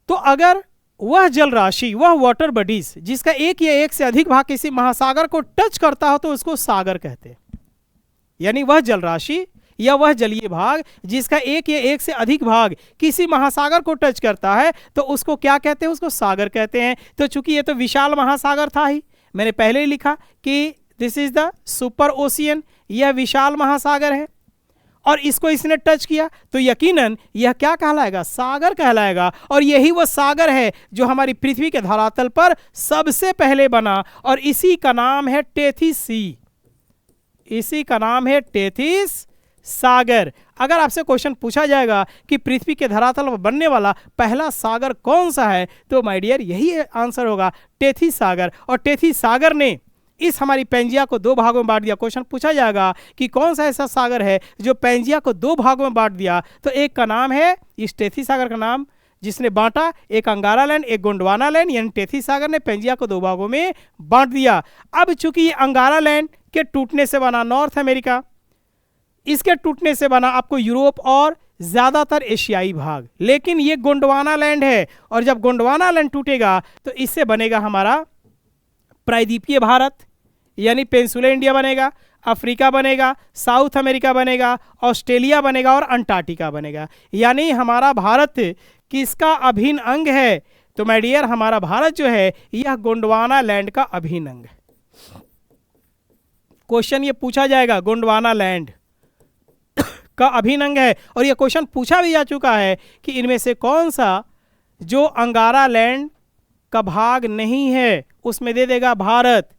तो अगर वह जल राशि, वह वाटर बॉडीज जिसका एक या एक से अधिक भाग किसी महासागर को टच करता हो तो उसको सागर कहते हैं। यानी वह जल राशि या वह जलीय भाग जिसका एक या एक से अधिक भाग किसी महासागर को टच करता है तो उसको क्या कहते हैं? उसको सागर कहते हैं। तो चूंकि ये तो विशाल महासागर था ही, मैंने पहले ही लिखा कि this is the super ocean, यह विशाल महासागर है, और इसको इसने टच किया तो यकीनन यह क्या कहलाएगा? सागर कहलाएगा। और यही वह सागर है जो हमारी पृथ्वी के धरातल पर सबसे पहले बना, और इसी का नाम है टेथी सी। इसी का नाम है टेथिस सागर। अगर आपसे क्वेश्चन पूछा जाएगा कि पृथ्वी के धरातल पर बनने वाला पहला सागर कौन सा है, तो माय डियर यही आंसर होगा, टेथिस सागर। और टेथिस सागर ने इस हमारी पैंजिया को 2 भागों में बांट दिया। क्वेश्चन पूछा जाएगा कि कौन सा ऐसा सागर है जो पैंजिया को 2 भागों में बांट दिया, तो एक का नाम है, इस टेथिस सागर का नाम जिसने बांटा, एक अंगारा लैंड, एक गोंडवाना लैंड, यानी टेथिस सागर ने पैंजिया को 2 भागों में बांट दिया। अब चूंकि ये अंगारा लैंड के टूटने से बना नॉर्थ अमेरिका, इसके टूटने से बना आपको यूरोप और ज्यादातर एशियाई भाग, लेकिन ये गोंडवाना लैंड है, और जब गोंडवाना लैंड टूटेगा तो इससे बनेगा हमारा प्रायद्वीपीय भारत, यानी पेंसुला इंडिया बनेगा, अफ्रीका बनेगा, साउथ अमेरिका बनेगा, ऑस्ट्रेलिया बनेगा और अंटार्कटिका बनेगा। यानी हमारा भारत किसका अभिन्न अंग है, तो माय डियर हमारा भारत जो है यह गोंडवाना लैंड का अभिन्न अंग है। क्वेश्चन ये पूछा जाएगा, गोंडवाना लैंड का अभिन्न अंग है, और यह क्वेश्चन पूछा भी जा चुका है कि इनमें से कौन सा जो अंगारा लैंड का भाग नहीं है, उसमें दे देगा भारत,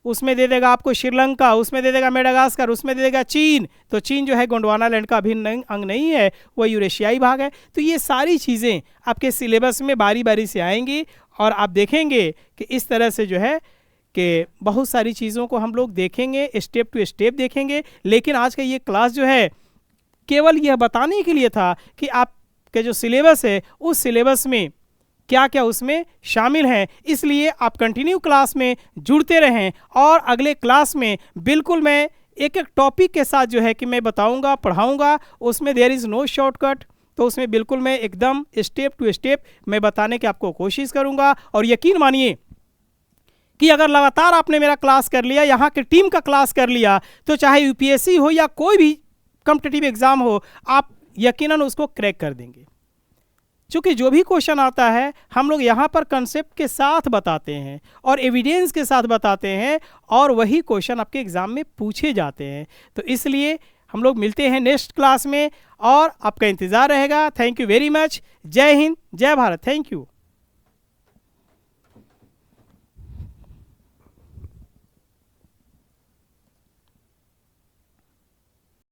उसमें दे देगा आपको श्रीलंका, उसमें दे देगा मेडागास्कर, उसमें दे देगा चीन। तो चीन जो है गोंडवाना लैंड का अभिन्न अंग नहीं है, वह यूरेशियाई भाग है। तो ये सारी चीज़ें आपके सिलेबस में बारी बारी से आएंगी, और आप देखेंगे कि इस तरह से जो है कि बहुत सारी चीज़ों को हम लोग देखेंगे, स्टेप टू स्टेप देखेंगे। लेकिन आज का ये क्लास जो है केवल यह बताने के लिए था कि आपके जो सिलेबस है उस सिलेबस में क्या क्या उसमें शामिल हैं। इसलिए आप कंटिन्यू क्लास में जुड़ते रहें, और अगले क्लास में बिल्कुल मैं एक एक टॉपिक के साथ जो है कि मैं बताऊंगा, पढ़ाऊंगा, उसमें देयर इज़ नो शॉर्टकट। तो उसमें बिल्कुल मैं एकदम स्टेप टू स्टेप मैं बताने की आपको कोशिश करूंगा। और यकीन मानिए कि अगर लगातार आपने मेरा क्लास कर लिया, यहाँ की टीम का क्लास कर लिया, तो चाहे यूपीएससी हो या कोई भी कॉम्पिटिटिव एग्जाम हो, आप यकीनन उसको क्रैक कर देंगे। क्योंकि जो भी क्वेश्चन आता है हम लोग यहाँ पर कंसेप्ट के साथ बताते हैं और एविडेंस के साथ बताते हैं, और वही क्वेश्चन आपके एग्जाम में पूछे जाते हैं। तो इसलिए हम लोग मिलते हैं नेक्स्ट क्लास में, और आपका इंतज़ार रहेगा। Thank you very much. जय हिंद, जय भारत। Thank you.